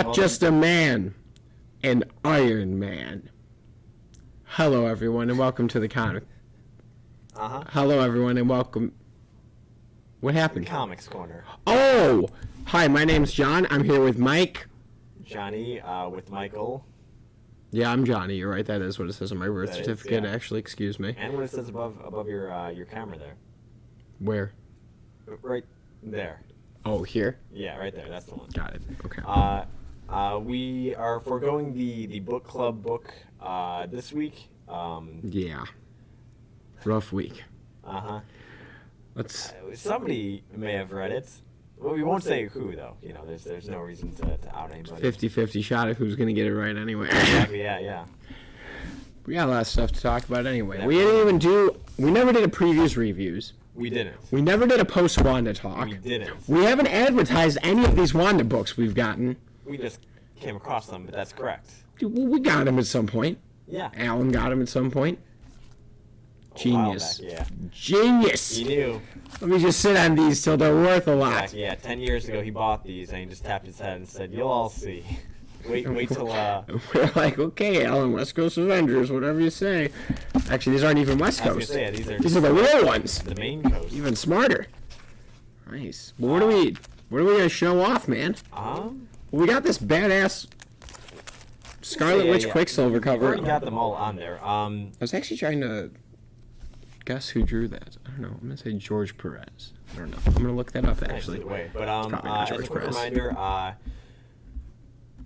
not just a man, an Iron Man. Hello, everyone, and welcome to the comic. Hello, everyone, and welcome. What happened? Comics Corner. Oh! Hi, my name's John. I'm here with Mike. Johnny, with Michael. Yeah, I'm Johnny. You're right. That is what it says on my birth certificate, actually. Excuse me. And what it says above your camera there. Where? Right there. Oh, here? Yeah, right there. That's the one. Got it. Okay. We are foregoing the book club book this week. Yeah. Rough week. Somebody may have read it. Well, we won't say who, though. You know, there's no reason to out anybody. 50-50 shot at who's going to get it right anyway. Exactly, yeah. We got a lot of stuff to talk about anyway. We never did a previews reviews. We didn't. We never did a post-Wanda talk. We didn't. We haven't advertised any of these Wanda books we've gotten. We just came across them, but that's correct. Dude, we got them at some point. Yeah. Alan got them at some point. Genius. Back, yeah. Genius. He knew. Let me just sit on these till they're worth a lot. Yeah, 10 years ago he bought these and he just tapped his head and said, "You'll all see." Wait till We're like, okay, Alan, West Coast Avengers, whatever you say. Actually, these aren't even West Coast. I was gonna say, these are the real ones. The main coast. Even smarter. Nice. Well, what are we gonna show off, man? We got this badass Scarlet Witch Quicksilver cover. We got them all on there. I was actually trying to guess who drew that. I don't know. I'm gonna say George Perez. I don't know. I'm gonna look that up actually. But as a quick reminder,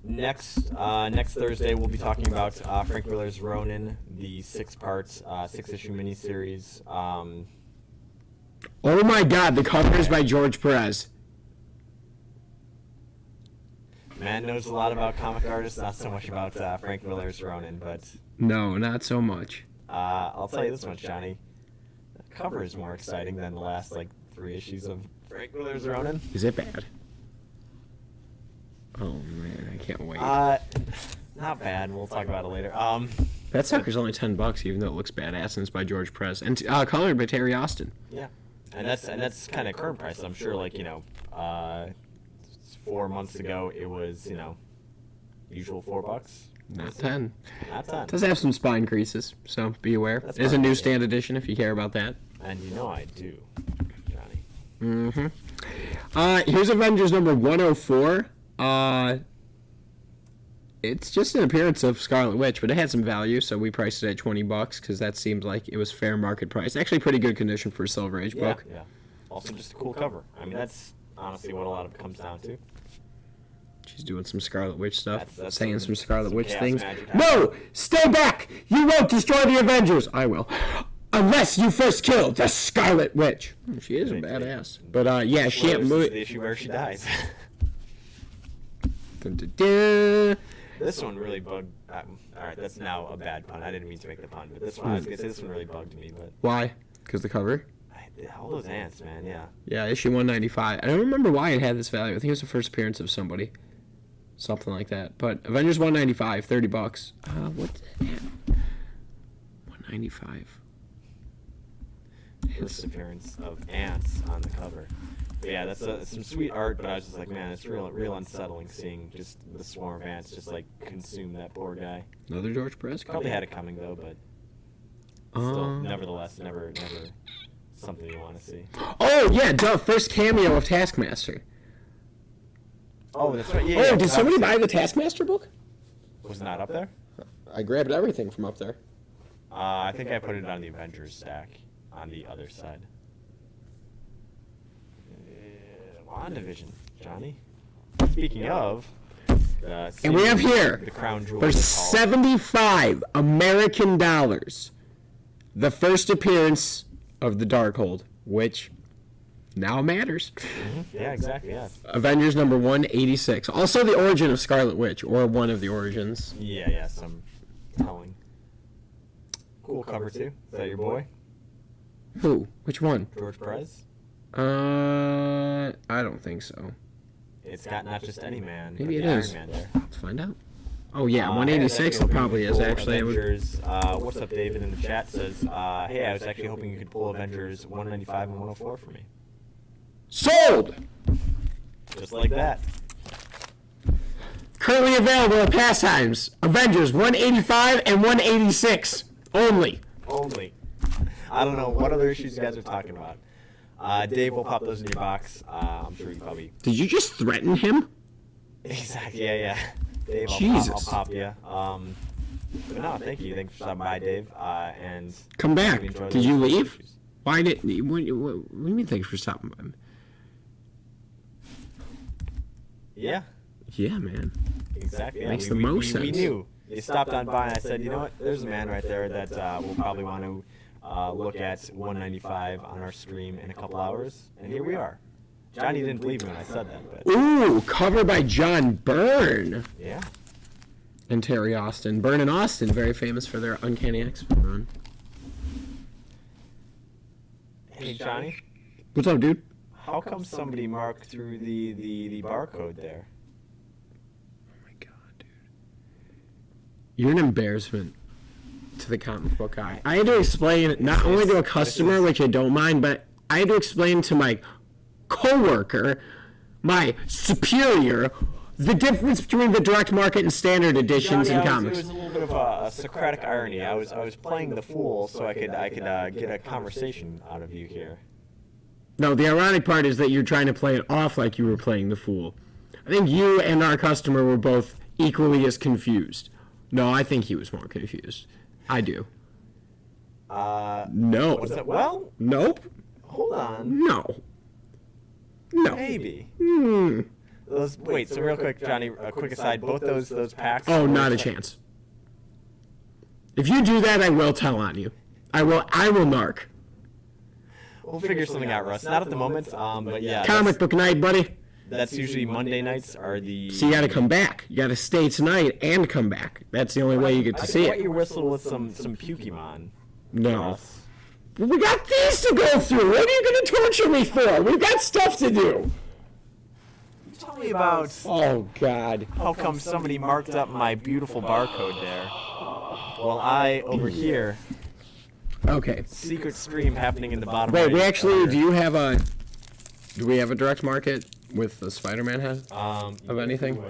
next Thursday we'll be talking about Frank Miller's Ronin, the 6-part, 6-issue miniseries. Oh my God! The cover is by George Perez. Man knows a lot about comic artists, not so much about Frank Miller's Ronin, but no, not so much. I'll tell you this much, Johnny. The cover is more exciting than the last 3 issues of Frank Miller's Ronin. Is it bad? Oh man, I can't wait. Not bad. We'll talk about it later. That sucker's only $10, even though it looks badass and it's by George Perez and colored by Terry Austin. Yeah, and that's kind of current price. I'm sure, 4 months ago it was usual $4. Not 10. Not 10. It does have some spine creases, so be aware. It is a newsstand edition if you care about that. And I do, Johnny. Here's Avengers number 104. It's just an appearance of Scarlet Witch, but it had some value, so we priced it at $20 because that seemed like it was fair market price. Actually, pretty good condition for a Silver Age book. Yeah. Also, just a cool cover. I mean, that's honestly what a lot of it comes down to. She's doing some Scarlet Witch stuff, that's saying some Scarlet Witch things. Magic. No! Stay back! You won't destroy the Avengers! I will. Unless you first kill the Scarlet Witch. She is a badass. But, yeah, she can't move it. The issue where she dies. This one really bugged. Alright, that's now a bad pun. I didn't mean to make the pun, but this one, I was going to say this one really bugged me. But why? Because the cover? All those ants, man, yeah. Yeah, issue 195. I don't remember why it had this value. I think it was the first appearance of somebody. Something like that. But Avengers 195, $30. What's that? 195. First appearance of ants on the cover. But yeah, that's some sweet art, but I was just like, man, it's real unsettling seeing just the swarm of ants just consume that poor guy. Another George Perez cover? Probably had it coming though, but still, nevertheless, never something you want to see. Oh yeah, duh! First cameo of Taskmaster. Oh, that's right. Yeah. Did somebody buy the Taskmaster book? Was it not up there? I grabbed everything from up there. I think I put it on the Avengers stack on the other side. WandaVision, Johnny. Speaking of, and we have here the crown jewel for $75 American dollars, the first appearance of the Darkhold, which now matters. Yeah, exactly. Yeah. Avengers number 186. Also, the origin of Scarlet Witch, or one of the origins. Yeah. Some telling. Cool cover too. Is that your boy? Who? Which one? George Perez. I don't think so. It's got not just any man. Maybe but it the is. Iron Man there. Let's find out. Oh yeah, 186 it probably is actually. Avengers, what's up, David in the chat says, hey, I was actually hoping you could pull Avengers 195 and 104 for me. Sold! Just like that. Currently available at Pastimes. Avengers 185 and 186 only. Only. I don't know what other issues you guys are talking about. Dave will pop those in your box. I'm sure you probably... Did you just threaten him? Exactly, yeah. Dave, Jesus. I'll pop you. But no, thank you. Thanks for stopping by, Dave. And come back. Did you leave? Issues. Why didn't you? What do you mean thanks for stopping by? Yeah. Yeah, man. Exactly. Yeah. Makes the most sense. We knew. You stopped on by and I said, you know what? There's a man right there that will probably want to look at 195 on our stream in a couple hours. And here we are. Johnny didn't believe me when I said that. But... Ooh, cover by John Byrne. Yeah. And Terry Austin. Byrne and Austin, very famous for their Uncanny X-Men run. Hey, Johnny. What's up, dude? How come somebody marked through the barcode there? Oh my god, dude. You're an embarrassment to the comic book guy. I had to explain not only to a customer, which I don't mind, but I had to explain to my co-worker, my superior, the difference between the direct market and standard editions in comics. It was a little bit of a Socratic irony. I was playing the fool so I could get a conversation out of you here. No, the ironic part is that you're trying to play it off like you were playing the fool. I think you and our customer were both equally as confused. No, I think he was more confused. I do. No. Was it, well? Nope. Hold on. No. No. Maybe. Hmm. Wait, so real quick, Johnny, a quick aside, both those packs... Oh, not a chance. If you do that, I will tell on you. I will narc. We'll figure something out, Russ. Not at the moment, but yeah. Comic book night, buddy. That's usually Monday nights are the... So you gotta come back. You gotta stay tonight and come back. That's the only way you get to see I can wet it. your whistle with some Pokemon. No. We got these to go through. What are you gonna torture me for? We've got stuff to do. Tell me about... Oh, God. How come somebody marked up my beautiful barcode there? Well, I, over here... Okay. Secret stream happening in the bottom Wait, right. we actually... Do we have a direct market with the Spider-Man head? Of anything?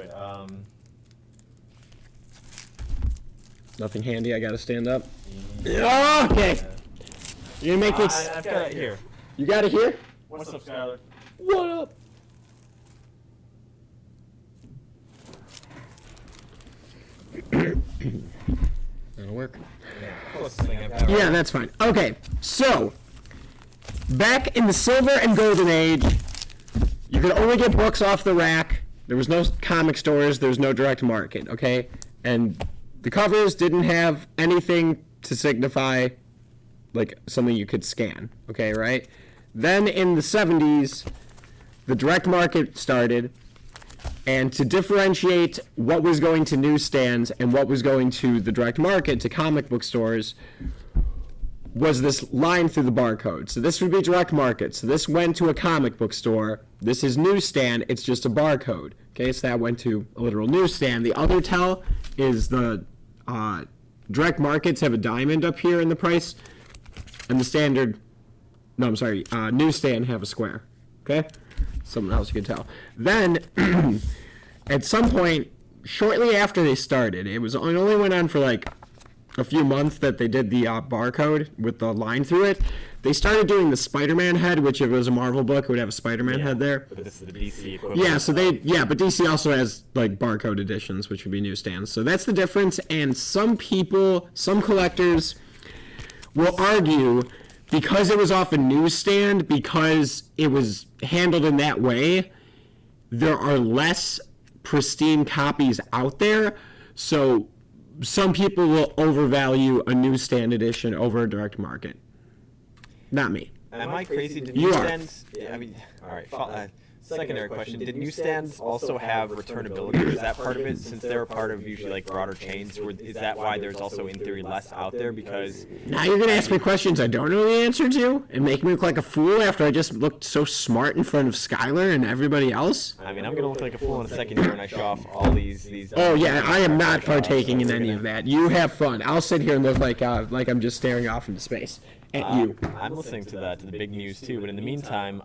Nothing handy, I gotta stand up? Oh, okay. You're gonna make me... I've got it here. You got it here? What's up, Skyler? What up? That'll work. Yeah, that's fine. Okay, so back in the Silver and Golden Age, you could only get books off the rack. There was no comic stores. There was no direct market. Okay, and the covers didn't have anything to signify like something you could scan. Okay, right? Then in the 70s, the direct market started. And to differentiate what was going to newsstands and what was going to the direct market, to comic book stores, was this line through the barcode. So this would be direct market. So this went to a comic book store. This is newsstand. It's just a barcode. Okay, so that went to a literal newsstand. The other tell is the direct markets have a diamond up here in the price, and the standard, newsstand have a square. Okay? Something else you can tell. Then, at some point, shortly after they started, it only went on for like a few months that they did the barcode with the line through it. They started doing the Spider-Man head, which if it was a Marvel book, it would have a Spider-Man head there. But this is the DC equivalent. Yeah, but DC also has like barcode editions, which would be newsstands. So that's the difference. And some people, some collectors, will argue, because it was off a newsstand, because it was handled in that way, there are less pristine copies out there. So some people will overvalue a newsstand edition over a direct market. Not me. Am I crazy? Did You are. newsstands? Yeah, I mean, all right. Secondary question: did newsstands also have returnability? Is that part of it? Since they're a part of usually like broader chains, is that why there's also in theory less out there? Because now you're gonna ask me questions I don't know the answer to, and make me look like a fool after I just looked so smart in front of Skylar and everybody else. I mean, I'm gonna look like a fool in a second here when I show off all these. Oh yeah, I am not partaking in any of that. You have fun. I'll sit here and look like I'm just staring off into space at you. I'm listening to the big news too, but in the meantime,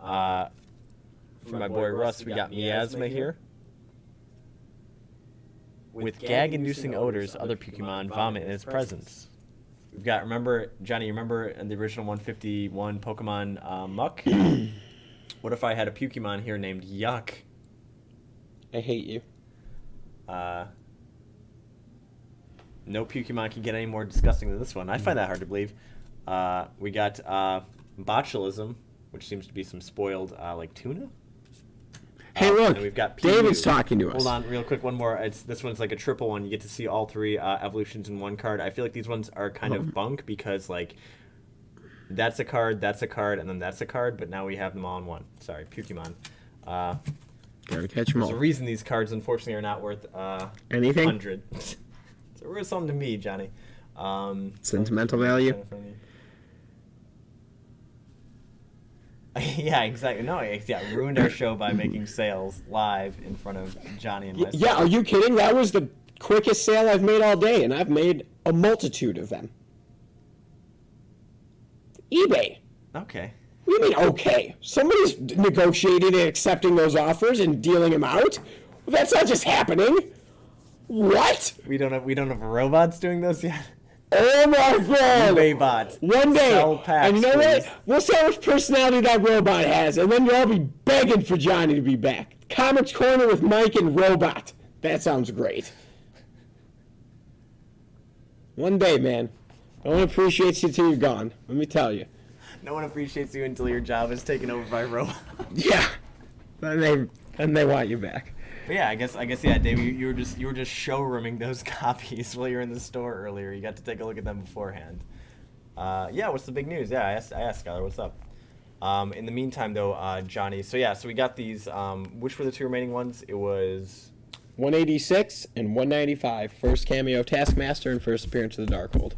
for my boy Russ, we got Miasma here. with gag-inducing odors, other Pokemon vomit in its presence. We've got, remember, Johnny, you remember in the original 151 Pokemon Muck? What if I had a Pokemon here named Yuck? I hate you. No Pokemon can get any more disgusting than this one. I find that hard to believe. We got botulism, which seems to be some spoiled, like, tuna? Hey, look, and we've got David's talking to us. Hold on, real quick, one more. This one's like a triple one. You get to see all three evolutions in one card. I feel like these ones are kind of bunk because, like, that's a card, and then that's a card, but now we have them all in one. Sorry, Pokemon. Gotta catch them all. There's a reason these cards, unfortunately, are not worth anything. 100. So worth something to me, Johnny. Sentimental value. Yeah, exactly. No, yeah, ruined our show by making sales live in front of Johnny and myself. Yeah, are you kidding? That was the quickest sale I've made all day, and I've made a multitude of them. eBay. Okay. What do you mean, okay? Somebody's negotiating and accepting those offers and dealing them out? Well, that's not just happening. What? We don't have robots doing those yet. Oh my god! eBay bot. One day, Sell packs, and you know please. what? We'll see how much personality that robot has, and then you'll all be begging for Johnny to be back. Comics Corner with Mike and Robot. That sounds great. One day, man. No one appreciates you till you're gone. Let me tell you. No one appreciates you until your job is taken over by robots. Yeah. Then they want you back. But yeah, I guess, yeah, Dave, you were just showrooming those copies while you were in the store earlier. You got to take a look at them beforehand. Yeah, what's the big news? Yeah, I asked Skylar, what's up? In the meantime, though, Johnny. So yeah, so we got these. Which were the two remaining ones? It was 186 and 195. First cameo of Taskmaster and first appearance of the Darkhold.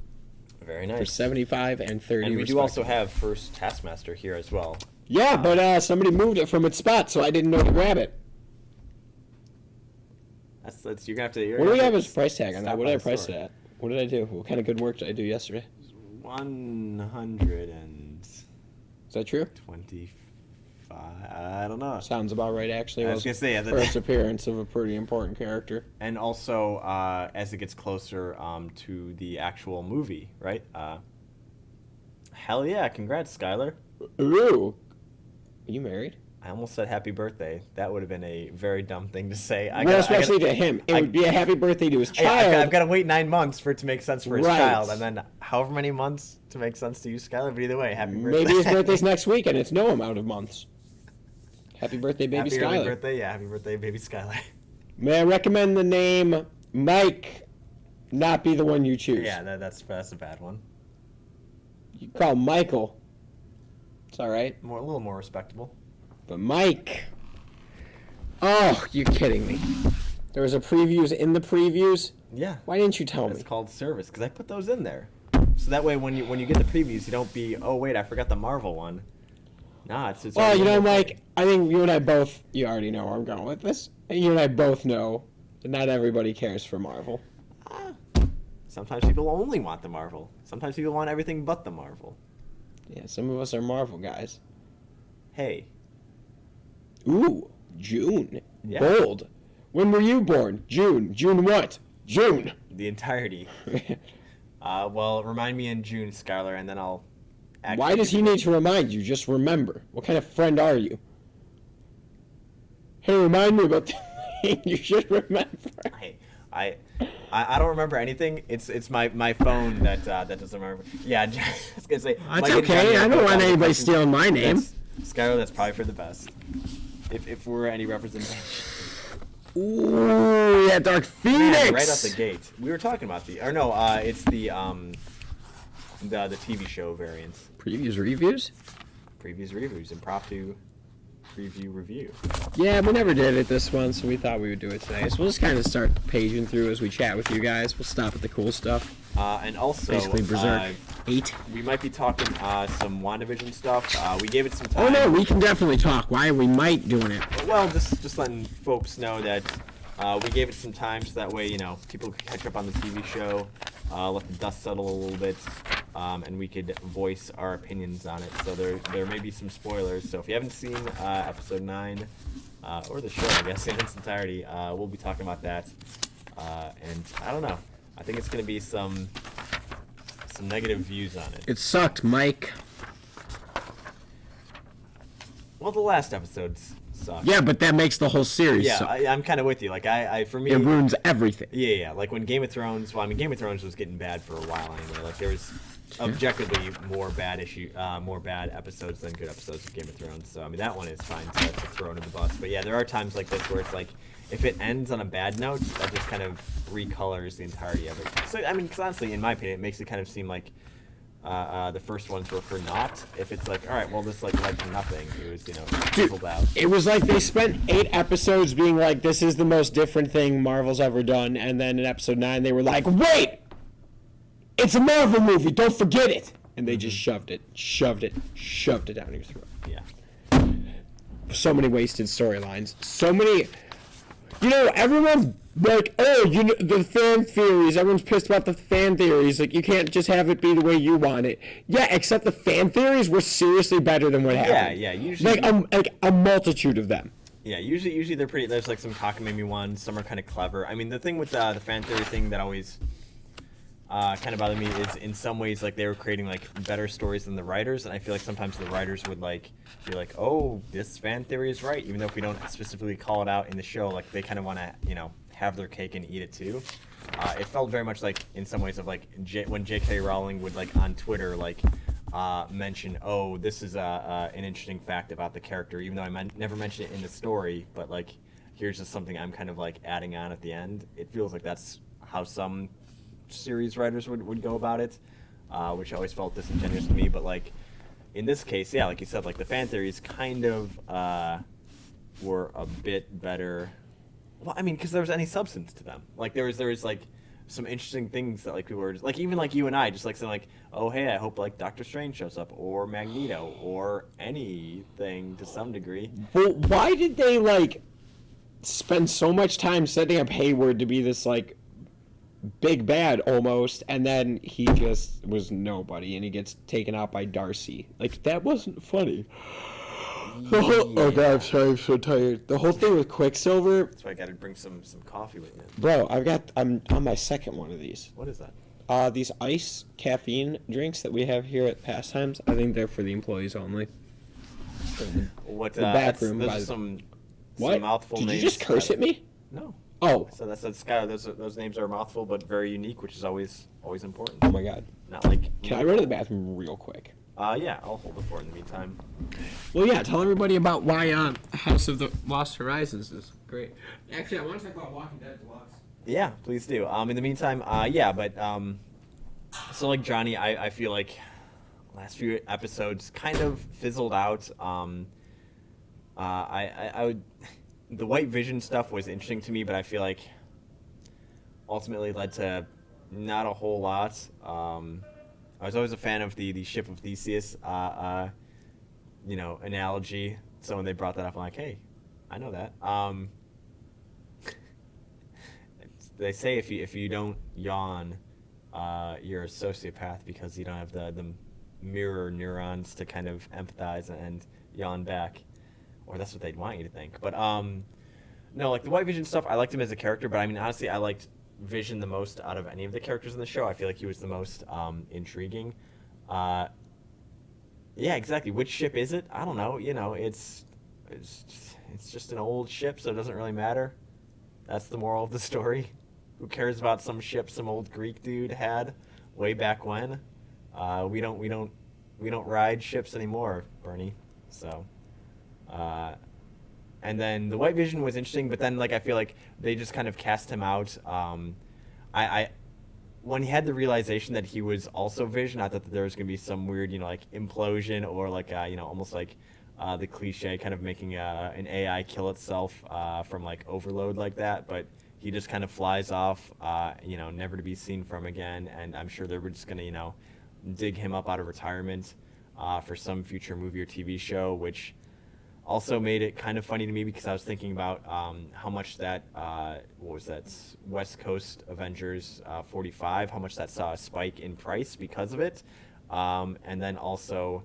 Very nice. For 75 and 30. And we do also have first Taskmaster here as well. Yeah, but somebody moved it from its spot, so I didn't know to grab it. That's you're gonna have to. What do we have as price tag on that? What did I price it at? What did I do? What kind of good work did I do yesterday? 100 and. Is that true? 25. I don't know. Sounds about right, actually. I was gonna say, yeah, first appearance of a pretty important character. And also, as it gets closer to the actual movie, right? Hell yeah! Congrats, Skylar. Ooh, are you married? I almost said happy birthday. That would have been a very dumb thing to say. Especially to him. It would be a happy birthday to his child. I've got to wait 9 months for it to make sense for his Right. child, and then however many months to make sense to you, Skylar. But either way, happy birthday. Maybe his birthday's next week, and it's no amount of months. Happy birthday, baby happy Skylar. Happy birthday, yeah. Happy birthday, baby Skylar. May I recommend the name Mike not be the one you choose? Yeah, that's a bad one. You call Michael. It's all right. A little more respectable. But Mike. Oh, you're kidding me. There was a previews in the previews? Yeah. Why didn't you tell me? It's called service, because I put those in there. So that way when you get the previews, you don't be, oh, wait, I forgot the Marvel one. Nah, it's well, you know, Mike, I think you and I both, you already know where I'm going with this. And you and I both know that not everybody cares for Marvel. Sometimes people only want the Marvel. Sometimes people want everything but the Marvel. Yeah, some of us are Marvel guys. Hey. Ooh, June. Yeah. Bold. When were you born? June. June what? June. The entirety. Well, remind me in June, Skylar, and then I'll... Why does he need to remind you? Just remember. What kind of friend are you? Hey, remind me about the thing you should remember. Hey, I don't remember anything. It's my phone that doesn't remember. Yeah, I was gonna say. That's okay. I don't want anybody stealing my name. Skylar, that's probably for the best. If we're any representation. Ooh, yeah, Dark Phoenix. Man, right off the gate. We were talking about it's the TV show variant. Previews, reviews? Previews, reviews, impromptu preview review. Yeah, we never did it this one, so we thought we would do it today. So we'll just kind of start paging through as we chat with you guys. We'll stop at the cool stuff. And also, basically Berserk 8. We might be talking some WandaVision stuff. We gave it some time. Oh no, we can definitely talk. Why we might doing it? Well, just letting folks know that we gave it some time, so that way people could catch up on the TV show, let the dust settle a little bit, and we could voice our opinions on it. So there may be some spoilers. So if you haven't seen episode 9 or the show, I guess in its entirety, we'll be talking about that. and I don't know. I think it's going to be some negative views on it. It sucked, Mike. Well, the last episodes sucked. Yeah, but that makes the whole series Yeah, suck. I'm kind of with you. Like, for me, It ruins everything. Yeah. Like when Game of Thrones. Well, I mean, Game of Thrones was getting bad for a while anyway. Like there was objectively more bad episodes than good episodes of Game of Thrones. So I mean, that one is fine to throw under the bus. But yeah, there are times like this where it's like, if it ends on a bad note, that just kind of recolors the entirety of it. So I mean, because honestly, in my opinion, it makes it kind of seem like the first ones were for naught. If it's like, all right, well, this like led to nothing. It was, fizzled out. It was like they spent 8 episodes being like, this is the most different thing Marvel's ever done, and then in episode 9 they were like, wait! It's a Marvel movie, don't forget it! And they just shoved it down your throat. Yeah. So many wasted storylines. So many... everyone's like, the fan theories. Everyone's pissed about the fan theories. Like, you can't just have it be the way you want it. Yeah, except the fan theories were seriously better than what happened. Yeah, usually... Like a multitude of them. Yeah, usually they're pretty... There's, like, some cockamamie ones. Some are kind of clever. I mean, the thing with the fan theory thing that always... kind of bothered me is in some ways like they were creating like better stories than the writers, and I feel like sometimes the writers would like be like, oh, this fan theory is right, even though if we don't specifically call it out in the show, like they kind of want to have their cake and eat it too. It felt very much like in some ways of like when J.K. Rowling would like on Twitter like mention, oh, this is an interesting fact about the character, even though I never mentioned it in the story, but like here's just something I'm kind of like adding on at the end. It feels like that's how some series writers would go about it, which always felt disingenuous to me. But like in this case, yeah, like you said, like the fan theories kind of were a bit better. Well, I mean, because there was any substance to them. Like there was like some interesting things that like people were just, like, even like you and I just like saying like, oh hey, I hope like Doctor Strange shows up or Magneto or anything to some degree. Well, why did they like spend so much time setting up Hayward to be this like big bad almost, and then he just was nobody and he gets taken out by Darcy? Like, that wasn't funny. Oh god, I'm sorry, I'm so tired. The whole thing with Quicksilver. That's why I gotta bring some coffee with me. Bro, I'm on my second one of these. What is that? These ice caffeine drinks that we have here at Pastimes. I think they're for the employees only. What? The back room. Those are some what? mouthful Did names. You just curse at me? No. Oh. So that's Skylar. Those names are a mouthful, but very unique, which is always important. Oh my god. Not like. Can I run to the bathroom real quick? Yeah, I'll hold it for in the meantime. Well, yeah, tell everybody about why House of the Lost Horizons is great. Actually, I want to talk about Walking Dead Deluxe. Yeah, please do. In the meantime, so like Johnny, I feel like last few episodes kind of fizzled out. I would, the White Vision stuff was interesting to me, but I feel like ultimately led to not a whole lot. I was always a fan of the ship of Theseus, analogy. So when they brought that up, I'm like, hey, I know that. They say if you don't yawn, you're a sociopath because you don't have the mirror neurons to kind of empathize and yawn back, or that's what they'd want you to think. But no, like the White Vision stuff, I liked him as a character, but I mean honestly, I liked Vision the most out of any of the characters in the show. I feel like he was the most intriguing. Yeah, exactly. Which ship is it? I don't know. It's just an old ship, so it doesn't really matter. That's the moral of the story. Who cares about some ship some old Greek dude had way back when? We don't ride ships anymore, Bernie. So, and then the White Vision was interesting, but then like I feel like they just kind of cast him out. When he had the realization that he was also Vision, I thought that there was gonna be some weird, like implosion or like almost like the cliche kind of making an AI kill itself from like overload like that, but he just kind of flies off, never to be seen from again. And I'm sure they were just gonna, dig him up out of retirement for some future movie or TV show, which also made it kind of funny to me because I was thinking about how much that, what was that, West Coast Avengers 45, how much that saw a spike in price because of it. And then also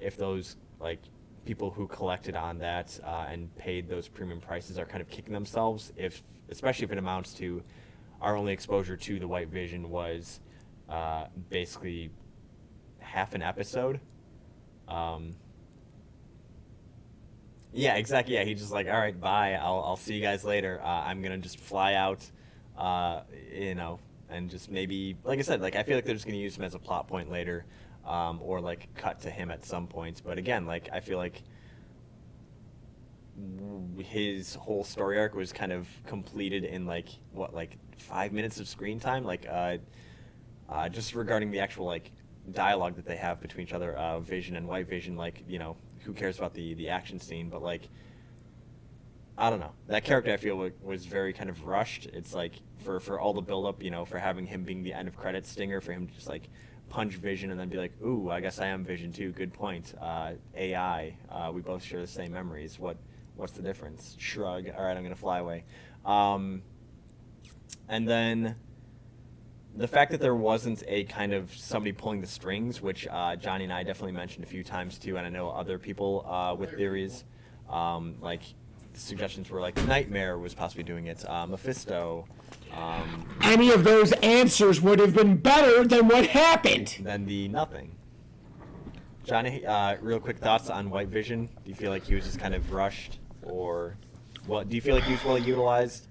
if those like people who collected on that and paid those premium prices are kind of kicking themselves if especially if it amounts to our only exposure to the White Vision was basically half an episode. Yeah, exactly. Yeah, he's just like, all right, bye. I'll see you guys later. I'm gonna just fly out, and just maybe, like I said, like I feel like they're just gonna use him as a plot point later, or like cut to him at some point. But again, like I feel like his whole story arc was kind of completed in like 5 minutes of screen time, like just regarding the actual like dialogue that they have between each other, Vision and White Vision, like who cares about the action scene, but like I don't know, that character I feel was very kind of rushed. It's like for all the build up, for having him being the end of credits stinger, for him to just like punch Vision and then be like, ooh, I guess I am Vision too, good point. AI, we both share the same memories, what's the difference? Shrug, all right, I'm gonna fly away. And then the fact that there wasn't a kind of somebody pulling the strings, which Johnny and I definitely mentioned a few times too, and I know other people with theories, like suggestions were like Nightmare was possibly doing it, Mephisto. Any of those answers would have been better than what happened. Than the nothing. Johnny, real quick thoughts on White Vision. Do you feel like he was just kind of rushed, or do you feel like he was well utilized?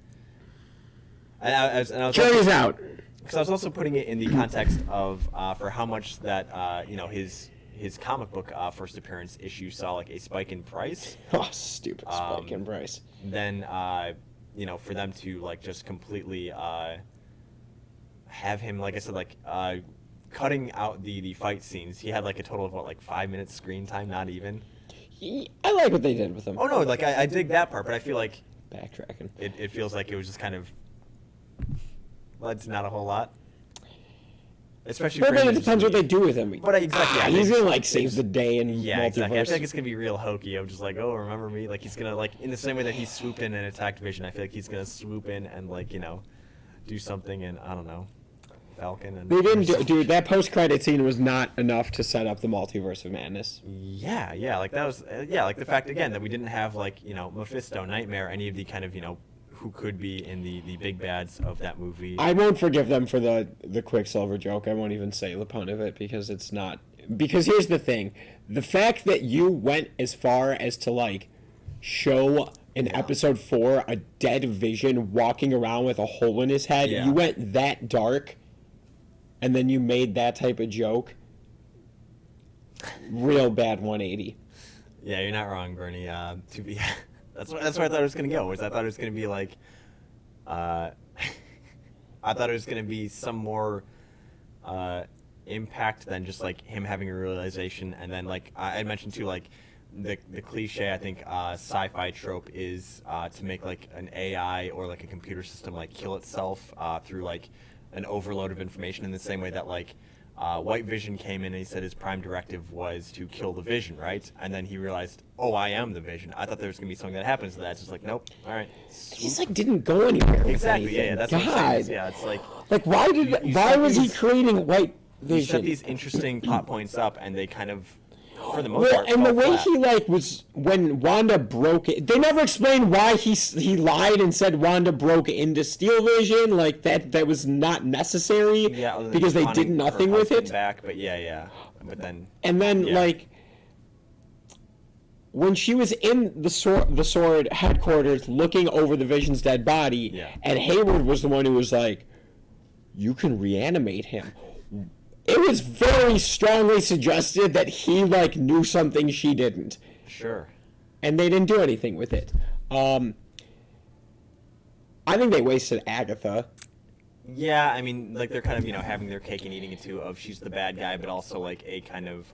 And I was Carry us out. Because I was also putting it in the context of for how much that his comic book first appearance issue saw like a spike in price. Oh, stupid spike in price. Then for them to like just completely have him, like I said, like cutting out the fight scenes. He had like a total of like 5 minutes screen time, not even. I like what they did with him. Oh no, like I dig that part, but I feel like backtracking. It feels like it was just kind of led to not a whole lot. Especially but it depends what they do with him. But exactly, he's gonna like save the day in multiverse. Exactly. I feel like it's gonna be real hokey. I'm just like, oh, remember me? Like he's gonna like in the same way that he swooped in and attacked Vision. I feel like he's gonna swoop in and like do something, and I don't know, Falcon. And they didn't dude. That post-credit scene was not enough to set up the multiverse of madness. Yeah. Like that was like the fact again that we didn't have like Mephisto, Nightmare, any of the kind of who could be in the big bads of that movie. I won't forgive them for the Quicksilver joke. I won't even say the pun of it because it's not. Because here's the thing. The fact that you went as far as to like show in episode 4 a dead Vision walking around with a hole in his head, you went that dark and then you made that type of joke. Real bad 180. Yeah, you're not wrong, Bernie. To be That's where I thought it was gonna go. I thought it was gonna be like, I thought it was gonna be some more impact than just like him having a realization, and then like I mentioned too, like the cliche I think sci-fi trope is to make like an AI or like a computer system like kill itself through like an overload of information, in the same way that like White Vision came in and he said his prime directive was to kill the Vision, right? And then he realized, oh, I am the Vision. I thought there was going to be something that happens to that. It's just like, nope, all right. He's like didn't go anywhere. Exactly, yeah, that's what I'm saying. Yeah, it's like why was he creating White Vision? You set these interesting plot points up, and they kind of, for the most part, and the way flat. he like was when Wanda broke it. They never explained why he lied and said Wanda broke into Steel Vision. Like that was not necessary. Yeah, because they did nothing with it. Back, but but then. And then like when she was in the sword headquarters looking over the Vision's dead body, and Hayward was the one who was like, "You can reanimate him." It was very strongly suggested that he like knew something she didn't. Sure. And they didn't do anything with it. I think they wasted Agatha. Yeah, I mean, like they're kind of having their cake and eating it too. Of she's the bad guy, but also like a kind of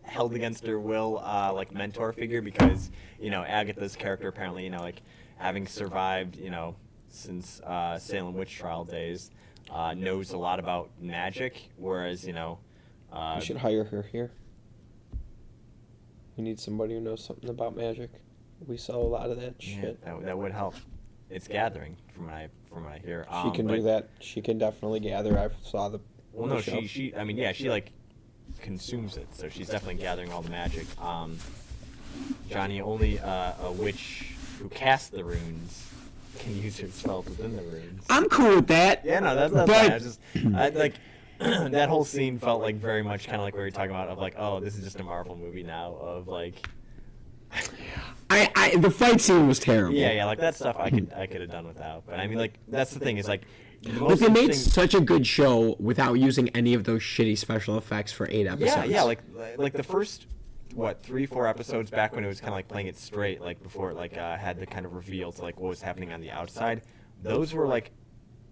held against her will like mentor figure, because Agatha's character apparently like having survived since Salem witch trial days. Knows a lot about magic, whereas we should hire her here. We need somebody who knows something about magic. We sell a lot of that shit. That would help. It's gathering from what I hear. She can do that. She can definitely gather. I saw the. Well, no, she. I mean, she like consumes it, so she's definitely gathering all the magic. Johnny, only a witch who casts the runes can use your spells within the runes. I'm cool with that. Yeah, no, that's but, fine. I just, like, that whole scene felt like very much kind of like what we were talking about of like, oh, this is just a Marvel movie now of like. The fight scene was terrible. Yeah, like that stuff I could have done without. But I mean, like that's the thing is like. But they made such a good show without using any of those shitty special effects for 8 episodes. Yeah, like the first 3-4 episodes back when it was kind of like playing it straight, like before it like had the kind of reveal to like what was happening on the outside. Those were like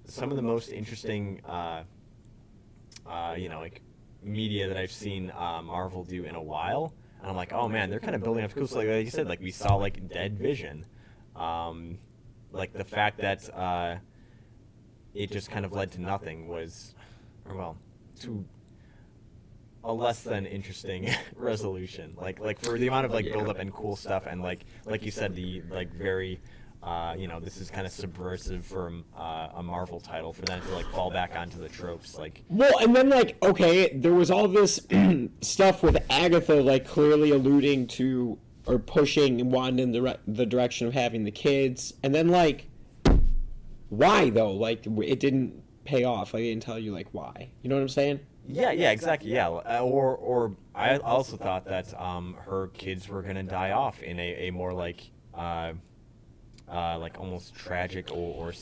some of the most interesting, like media that I've seen Marvel do in a while. And I'm like, oh man, they're kind of building up cool. So like you said, like we saw like Dead Vision, like the fact that it just kind of led to nothing was, to a less than interesting resolution. Like for the amount of like build up and cool stuff, and like you said, the like very, this is kind of subversive for a Marvel title for them to like fall back onto the tropes. Like, well, and then like there was all this stuff with Agatha like clearly alluding to or pushing Wanda in the direction of having the kids, and then like. Why though? Like it didn't pay off. Like, I didn't tell you like why. You know what I'm saying? Yeah, exactly. Yeah, or I also thought that her kids were gonna die off in a more like almost tragic or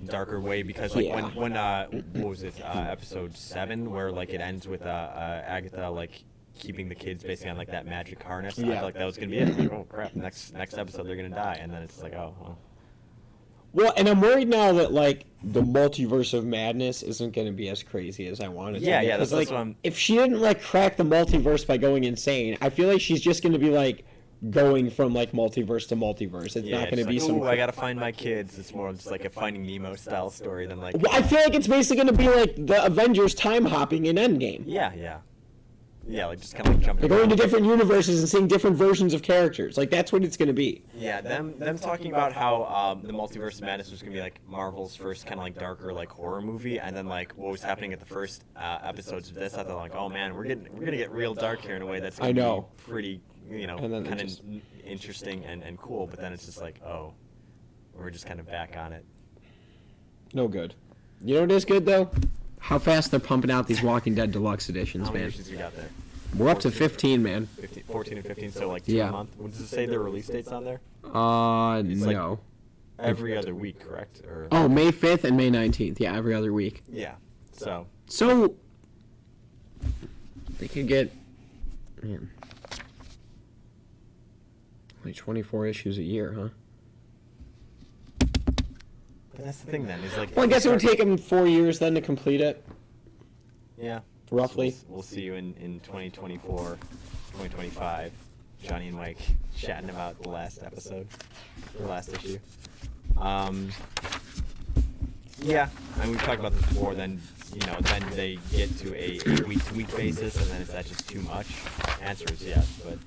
darker way because like when what was it episode 7 where like it ends with Agatha like keeping the kids basically on like that magic harness. I felt like that was gonna be it. Like, oh crap! Next episode they're gonna die, and then it's like oh well. Well, and I'm worried now that, like, the multiverse of madness isn't going to be as crazy as I wanted to. Yeah, that's what I'm... If she didn't, like, crack the multiverse by going insane, I feel like she's just going to be, like, going from, like, multiverse to multiverse. It's not going to be like, some... I got to find my kids. It's more just, like, a Finding Nemo style story than, like... Well, I feel like it's basically going to be, like, the Avengers time-hopping in Endgame. Yeah, like just kind of like jumping. They're going to different universes and seeing different versions of characters. Like that's what it's going to be. Yeah, them talking about how the Multiverse of Madness was going to be like Marvel's first kind of like darker like horror movie, and then like what was happening at the first episodes of this, I thought like, oh man, we're gonna get real dark here in a way that's gonna be pretty kind of interesting and cool. But then it's just like, oh, we're just kind of back on it. No good. You know what is good though? How fast they're pumping out these Walking Dead Deluxe editions, man. How many man. issues you got there? We're up to 15, man. 14 and 15, so like 2 a month. Does it say their release dates on there? No. Like every other week, correct? Or May 5th and May 19th. Yeah, every other week. Yeah. So they could get like 24 issues a year, huh? But that's the thing then. Is like. Well, I guess it would take them 4 years then to complete it. Yeah. Roughly. So we'll see you in 2024, 2025. Johnny and Mike chatting about the last episode, the last issue. Yeah. I mean, we've talked about this before. Then then they get to a week-to-week basis, and then is that just too much? Answer is yes, but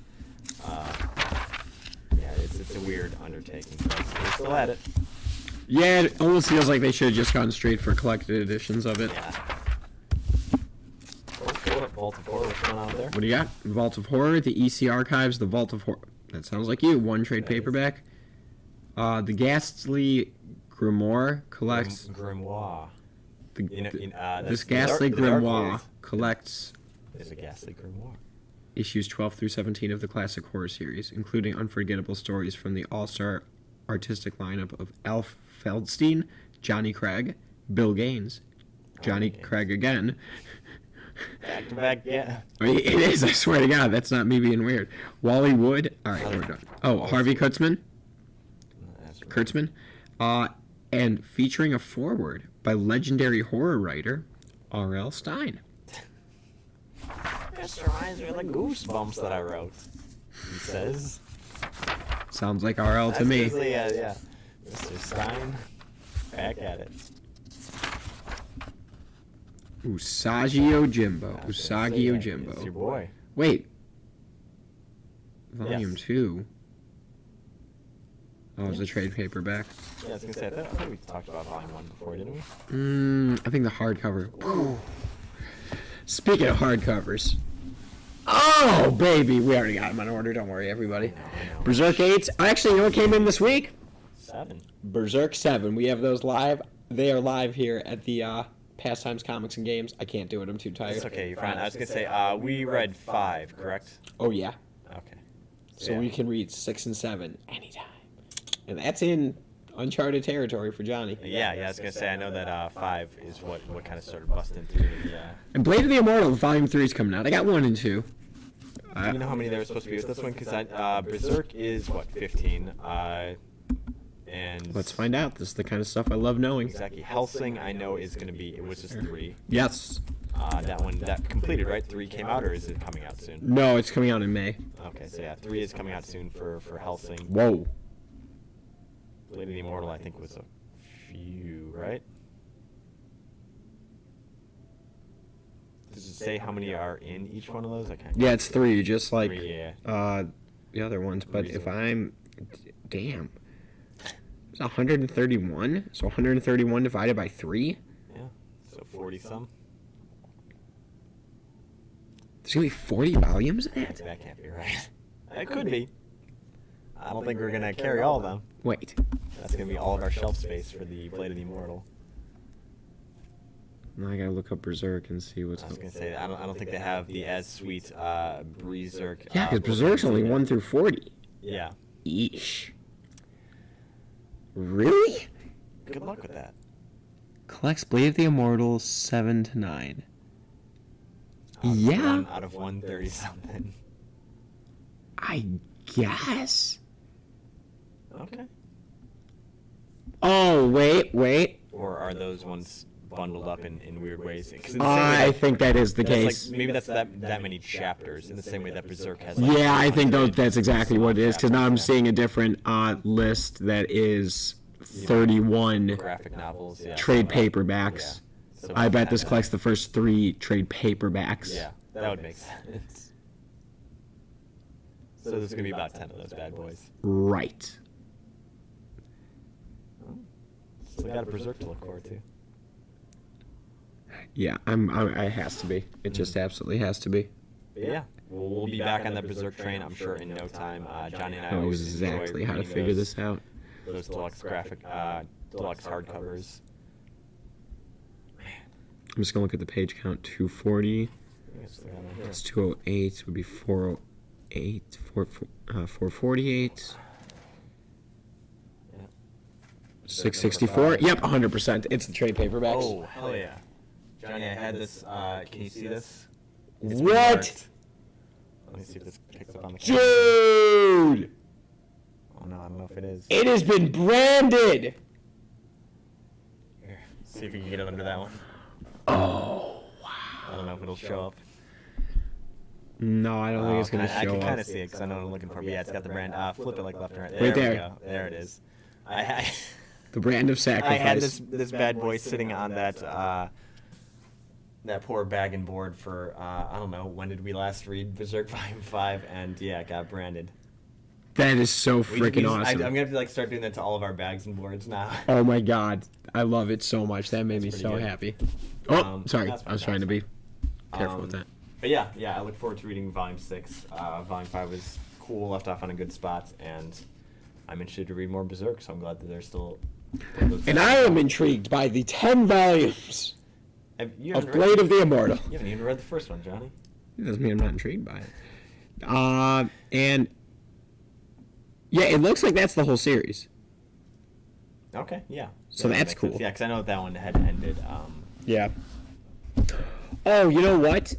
yeah, it's a weird undertaking. But we're still at it. Yeah, it almost feels like they should have just gone straight for collected editions of it. Yeah. Vault of Horror, what's going on there? What do you got? Vault of Horror, the EC Archives, the Vault of Horror. That sounds like you. One trade paperback. The Ghastly Grimoire collects... Grimoire. This Ghastly Grimoire collects... There's a Ghastly Grimoire. Issues 12 through 17 of the classic horror series, including unforgettable stories from the all-star artistic lineup of Alf Feldstein, Johnny Craig, Bill Gaines, Johnny Craig again. Back to back, yeah. I mean, it is, I swear to God. That's not me being weird. Wally Wood. All right, we're done. Oh, Harvey Kurtzman. Kurtzman. And featuring a foreword by legendary horror writer R.L. Stine. This reminds me of the Goosebumps that I wrote, he says. Sounds like R.L. to me. Yeah. Mr. Stine, back at it. Usagi Yojimbo. It's your boy. Wait. Volume 2. Oh, it's a trade paperback. Yeah, I was going to say, I thought we talked about Volume 1 before, didn't we? I think the hardcover. Ooh. Speaking of hardcovers. Oh, baby. We already got them on order. Don't worry, everybody. I know. Berserk 8. Actually, you know what came in this week? 7. Berserk 7. We have those live. They are live here at the Pastimes Comics and Games. I can't do it. I'm too tired. It's okay. You're fine. I was going to say, we read 5, correct? Oh, yeah. Okay. So we can read 6 and 7 anytime. And that's in uncharted territory for Johnny. Yeah, I was going to say, I know that 5 is what kind of started busting through the... And Blade of the Immortal, Volume 3 is coming out. I got 1 and 2. Do you know how many there were supposed to be with this one? Because Berserk is, 15? And Let's find out. This is the kind of stuff I love knowing. Exactly. Hellsing, I know, is going to be... It was just 3. Yes. That one, that completed, right? 3 came out, or is it coming out soon? No, it's coming out in May. Okay, so 3 is coming out soon for Hellsing. Whoa. Blade of the Immortal, I think, was a few, right? Does it say how many are in each one of those? I can't. Yeah, it's 3, just like 3, yeah. the other ones. But if Reasonable. I'm... Damn. It's 131? So 131 divided by 3? Yeah, so 40-some. There's going to be 40 volumes of that? That can't be right. It could be. I don't think we're going to carry all of them. Wait. That's going to be all of our shelf space for the Blade of the Immortal. Now I got to look up Berserk and see what's I was up. going to say, I don't think they have the as sweet Berserk. Yeah, because Berserk's only 1 through 40. Yeah. Eesh. Really? Good luck with that. Collects Blade of the Immortal 7 to 9. Yeah. Out of 130-something. I guess. Okay. Oh, wait. Or are those ones bundled up in weird ways? 'Cause in the same way I that- think that is the that's case. Like, maybe that's that many chapters in the same way that Berserk has. Yeah, I think that's that's exactly what it is, because now I'm seeing a different list that is 31 graphic novels. Yeah. trade paperbacks. Yeah. So I bet this kinda- collects the first 3 trade paperbacks. Yeah, that would make sense. So there's gonna be about 10 of those bad boys. Right. Still got a Berserk to look forward to. Yeah, it has to be. It just absolutely has to be. But yeah, we'll be back on that Berserk train, I'm sure, in no time. Johnny and I I know always exactly enjoy how to reading figure those- this out. Those deluxe deluxe hardcovers. I'm just going to look at the page count. 240. I guess they're on here. It's 208. Would be 408. 448. Yeah. 664. Yep, 100%. It's the trade paperbacks. Oh, hell yeah. Johnny, I had this, can you see this? It's been What? marked. Let me see if this picks up on the camera. Dude! Oh no, I don't know if it is. It has been branded! Here, see if you can get it under that one. Oh, wow. I don't know if it'll show up. No, I don't think it's going to I show can kind up. of see it because I know what I'm looking for. But yeah, it's got the brand. Flip it like left and right. Right We there. go. There it is. I The brand of sacrifice. had this bad boy sitting on that that poor bag and board for I don't know, when did we last read Berserk Volume 5, and yeah, it got branded. That is so freaking awesome. I'm gonna have to like start doing that to all of our bags and boards now. Oh my god. I love it so much. That made me That's so pretty good. happy. Oh, sorry. that's I was trying to be careful with Um, that. But yeah, I look forward to reading Volume 6. Volume 5 was cool, left off on a good spot, and I'm interested to read more Berserk, so I'm glad that there's still... And I am intrigued by the 10 volumes You of haven't Blade read, of the Immortal. you haven't even read the first one, Johnny. It doesn't mean I'm not intrigued by it. And yeah, it looks like that's the whole series. Okay, yeah. So that that's makes sense. cool. Yeah, because I know that one had ended. Yeah. Oh, you know what?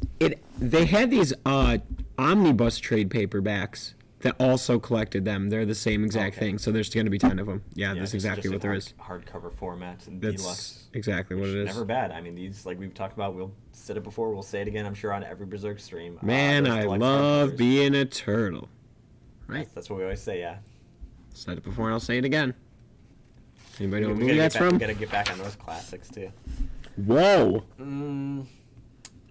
They had these omnibus trade paperbacks that also collected them. They're the same exact Okay. thing. So there's going to be 10 of them. Yeah, yeah, that's just exactly in what there is. Hardcover format and That's deluxe. exactly what Which it is. Never bad. I mean, these, like we've talked about, we'll said it before, we'll say it again, I'm sure, on every Berserk stream. Man, those I deluxe love hardcovers. being a turtle. Right? That's what we always say, yeah. Said it before and I'll say it again. Anybody know what We movie gotta that's get back, from? We gotta get back on those classics, too. Whoa!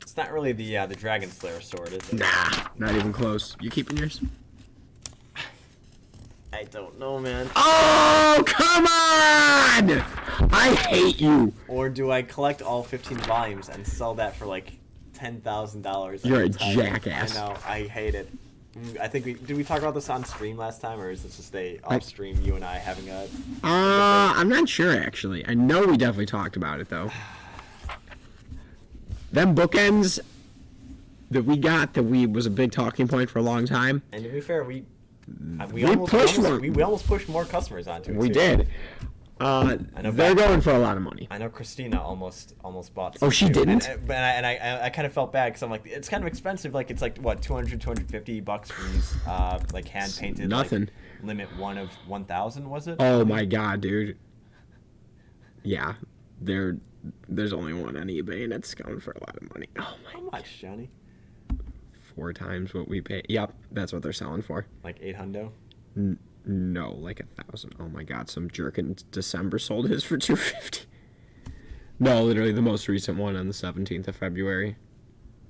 It's not really the Dragon Slayer sword, is it? Nah, not even close. You keeping yours? I don't know, man. Oh, come on! I hate you. Or do I collect all 15 volumes and sell that for like $10,000? You're a jackass. I know, I hate it. I think did we talk about this on stream last time, or is this just a off stream you and I having a? I'm not sure actually. I know we definitely talked about it though. Them bookends that we got was a big talking point for a long time. And to be fair, we almost pushed more customers onto it. We too. did. They're going for a lot of money. I know Christina almost bought. Oh, she too. didn't. And I kind of felt bad because I'm like, it's kind of expensive. Like it's like what $250 for these like hand painted. Nothing. Like, limit 1 of 1,000 was it? Oh my god, dude. Yeah, there's only one on eBay and it's going for a lot of money. Oh my. How much, Johnny? 4 times what we pay. Yep, that's what they're selling for. Like 800. No, like 1,000. Oh my god, some jerk in December sold his for $250. No, literally the most recent one on the 17th of February.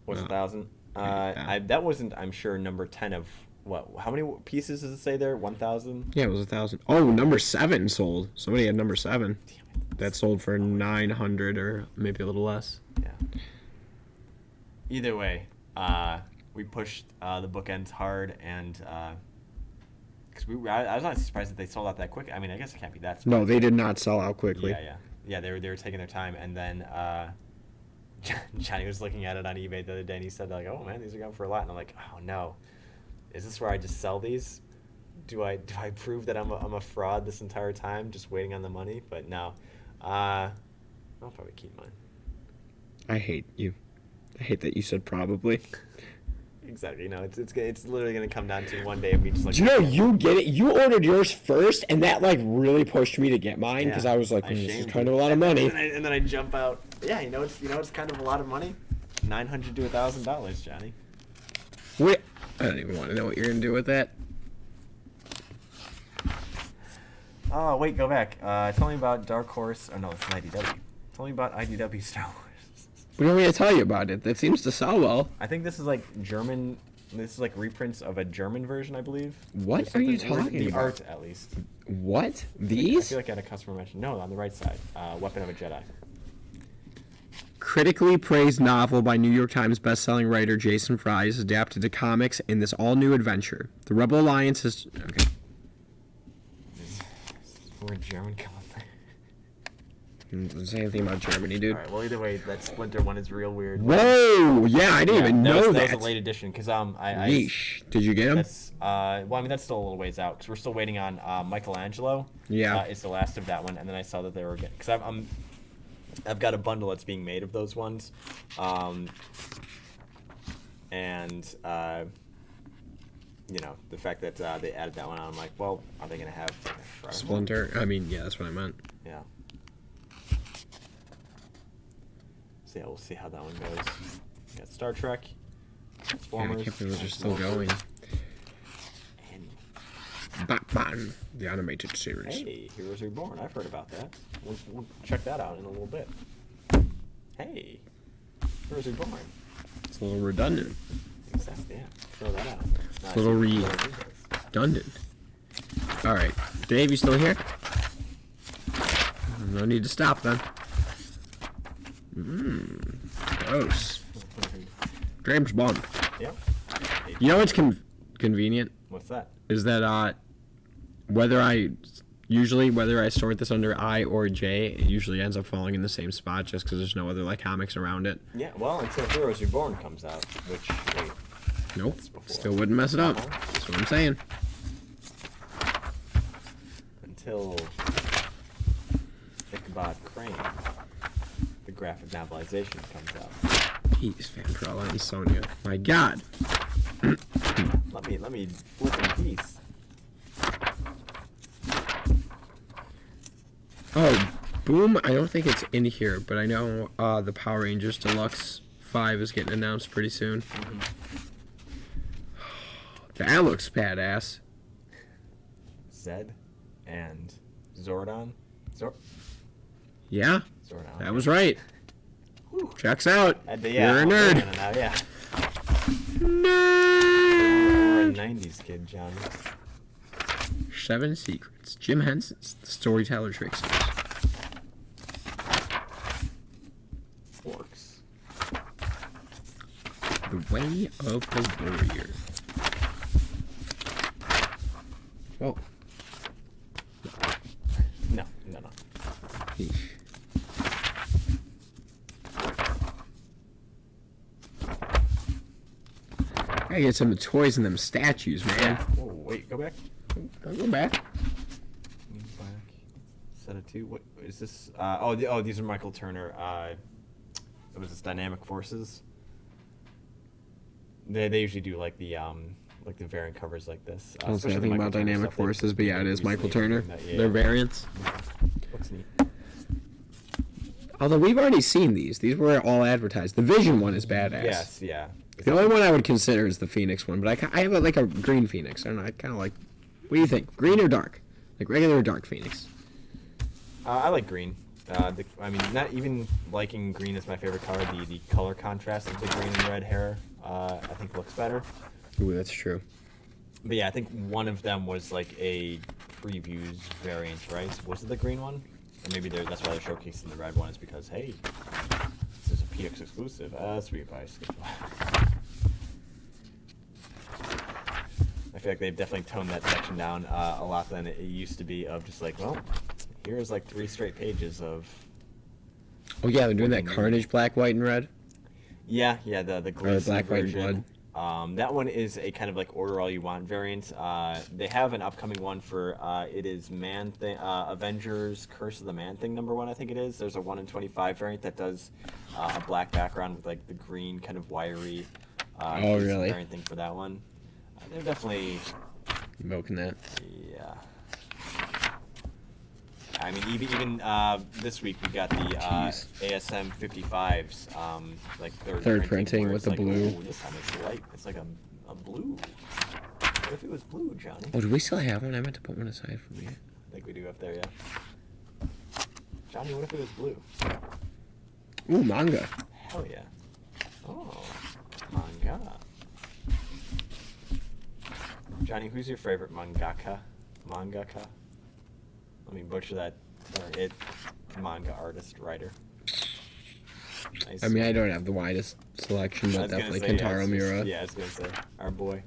Was 1,000? Yeah. That wasn't, I'm sure, number 10 of what? How many pieces does it say there? 1,000? Yeah, it was 1,000. Oh, number 7 sold. Somebody had number 7. Damn it. That sold for 900 or maybe a little less. Yeah. Either way, we pushed the bookends hard, and because I was not surprised that they sold out that quick. I mean, I guess it can't be that. No, they did not sell out quickly. Yeah. They were taking their time, and then Johnny was looking at it on eBay the other day, and he said like, "Oh man, these are going for a lot." And I'm like, "Oh no, is this where I just sell these? Do I prove that I'm a fraud this entire time, just waiting on the money?" But no, I'll probably keep mine. I hate you. I hate that you said probably. Exactly. You know, it's literally gonna come down to one day of me just like. Do you know you get it? You ordered yours first, and that like really pushed me to get mine because I was like, this is kind of a lot of money. And then I jump out. Yeah, it's kind of a lot of money. $900 to $1,000, Johnny. Wait, I don't even want to know what you're gonna do with that. Oh wait, go back. Tell me about Dark Horse. Oh no, it's an IDW. Tell me about IDW Star Wars. What do you want me to tell you about it? That seems to sell well. I think this is like German. This is like reprints of a German version, I believe. What are you talking the about? The art, at least. What? I These? feel like I had a customer mention. No, on the right side. Weapon of a Jedi. Critically praised novel by New York Times bestselling writer Jason Fry is adapted to comics in this all-new adventure. The Rebel Alliance is... Okay. We're German come up. Doesn't say anything about Germany, dude. Alright, well either way, that Splinter one is real weird. Whoa! Yeah, I didn't even know that. That was a late edition, because Yeesh. Did you get him? That's, well, I mean, that's still a little ways out, because we're still waiting on Michelangelo. Yeah. It's the last of that one, and then I saw that they were getting... Because I've got a bundle that's being made of those ones. And, you know, the fact that they added that one on, I'm like, well, are they going to have... Splinter? I mean, yeah, that's what I meant. Yeah. So yeah, we'll see how that one goes. We got Star Trek, Transformers. Yeah, I can't believe they're still going. And Batman, the animated series. hey, Heroes Reborn. I've heard about that. We'll check that out in a little bit. Hey, Heroes Reborn. It's a little redundant. Exactly, yeah. Throw that out. It's a little redundant. Alright, Dave, you still here? No need to stop then. Gross. James Bond. Yep. You know what's convenient? What's that? Is that whether I sort this under I or J, it usually ends up falling in the same spot just because there's no other like comics around it. Yeah, well, until Heroes Reborn comes out, which, wait. Nope. Still wouldn't mess it up. That's what I'm saying. Until Ichabod Crane, the graphic novelization comes out. Peace, Vampirella and Sonya. My God. Let me flip in peace. Oh, Boom, I don't think it's in here, but I know the Power Rangers Deluxe 5 is getting announced pretty soon. Mm-hmm. That looks badass. Zed and Zordon. Yeah, Zordon. that was right. Whew. Checks out. Yeah, You're a nerd. Now, yeah. Nerd. We're a 90s kid, Johnny. 7 Secrets. Jim Henson's The Storyteller Tricksters. Forks. The Way of the Warrior. Whoa. No. Yeesh. I get some of the toys and them statues, man. Oh, wait, go back. I'll go back. Set of 2. What is this? These are Michael Turner. What was this? Dynamic Forces. They usually do like the variant covers like this. I don't say anything about Dynamic Forces, but yeah, it is Michael Turner. Yeah. Their variants. Looks neat. Although we've already seen these. These were all advertised. The Vision one is badass. Yes, yeah. The only one I would consider is the Phoenix one, but I have like a green Phoenix. I don't know. I kind of like. What do you think? Green or dark? Like regular or dark Phoenix? I like green. Not even liking green is my favorite color. The color contrast of the green and red hair, I think looks better. Ooh, that's true. But yeah, I think one of them was like a previews variant, right? Was it the green one? Or maybe that's why they're showcasing the red one, is because, hey, this is a PX exclusive. Sweet pie schedule. I feel like they've definitely toned that section down a lot than it used to be, of just like, well, here's like 3 straight pages of... Oh yeah, they're doing that Carnage black, white, and red? Yeah, the Gleason black, white, and version. blood. That one is a kind of like Order All You Want variant. They have an upcoming one for, it is Avengers Curse of the Man-Thing #1, I think it is. There's a 1 in 25 variant that does a black background with like the green kind of wiry oh, really? variant thing for that one. They're definitely... Milking that. Yeah. I mean, even this week we got the ASM 55s, like third printing with the blue. Ooh, this time it's light. It's like a blue. What if it was blue, Johnny? Oh, do we still have one? I meant to put one aside for me. I think we do up there, yeah. Johnny, what if it was blue? Ooh, manga. Hell yeah. Oh, manga. Johnny, who's your favorite mangaka? Let me butcher that. Manga artist, writer. Nice. I mean, I don't have the widest selection, but definitely Kentaro Miura. Yeah, I was gonna say, our boy.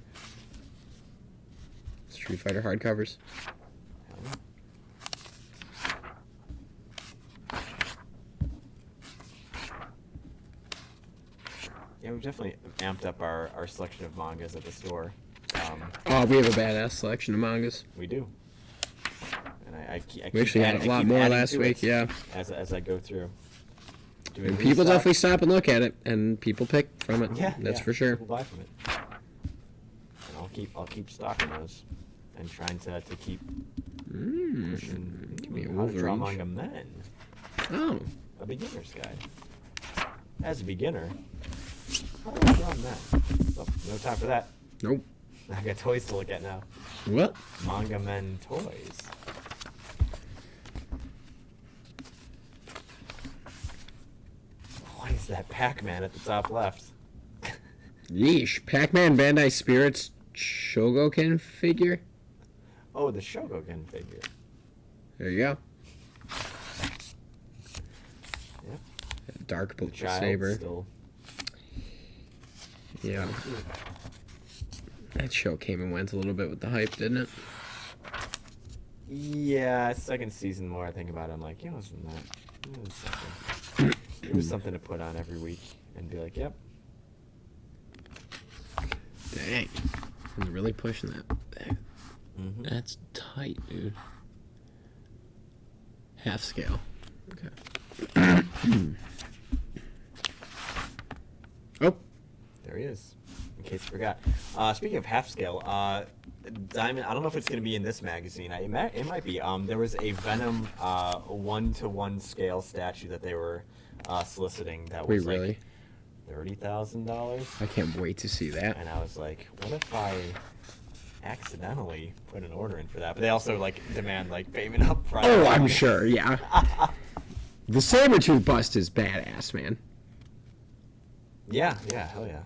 Street Fighter hardcovers. Yeah, we've definitely amped up our selection of mangas at the store. Oh, we have a badass selection of mangas. We do. And we actually had a lot more last week, yeah. As I go through. And people definitely stop and look at it, and people pick from it. Yeah, that's for sure. People buy from it. And I'll keep stocking those, and trying to keep pushing. Give me a How to draw Wolverine. manga men. Oh. A beginner's guide. As a beginner, how do I draw men? Oh, no time for that. Nope. I got toys to look at now. What? Manga men toys. What is that Pac-Man at the top left? Yeesh. Pac-Man Bandai Spirits Shogoken figure? Oh, the Shogoken figure. There you go. Yep. Dark blue Child saber. Still. Yeah. That show came and went a little bit with the hype, didn't it? Yeah, second season more I think about it, I'm like, it wasn't that. It was something. It was something to put on every week and be like, yep. Dang. He's really pushing that. Mm-hmm. That's tight, dude. Half scale. Okay. Oh. There he is. In case you forgot. Speaking of half scale, Diamond, I don't know if it's going to be in this magazine. It might be. There was a Venom 1-to-1 scale statue that they were soliciting that was really? like $30,000. I can't wait to see that. And I was like, what if I accidentally put an order in for that? But they also like demand like payment up front. Oh, I'm sure, yeah. The Sabretooth bust is badass, man. Yeah, hell yeah.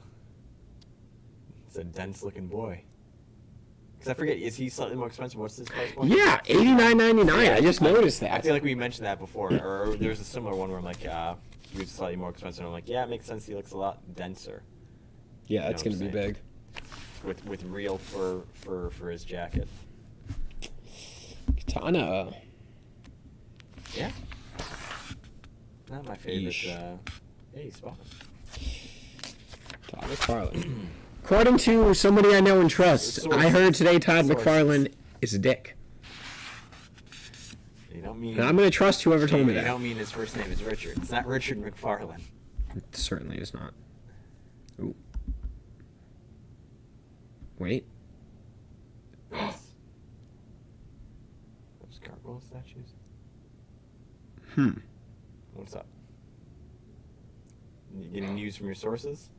It's a dense looking boy. Because I forget, is he slightly more expensive? What's his price point? Yeah, $89.99. I just noticed that. I feel like we mentioned that before, or there's a similar one where I'm like, he was slightly more expensive. And I'm like, yeah, it makes sense. He looks a lot denser. Yeah, it's You know gonna be what I'm big. With real fur for his jacket. Katana. Yeah. Not my favorite. Yeesh. Hey, Spawn. Todd McFarlane. According to somebody I know and trust, I heard today Todd McFarlane is a dick. You don't mean. And I'm going to trust whoever told me that. You don't mean his first name is Richard. It's not Richard McFarlane. It certainly is not. Ooh. Wait. Those gargoyle statues? What's up? You getting news from your sources?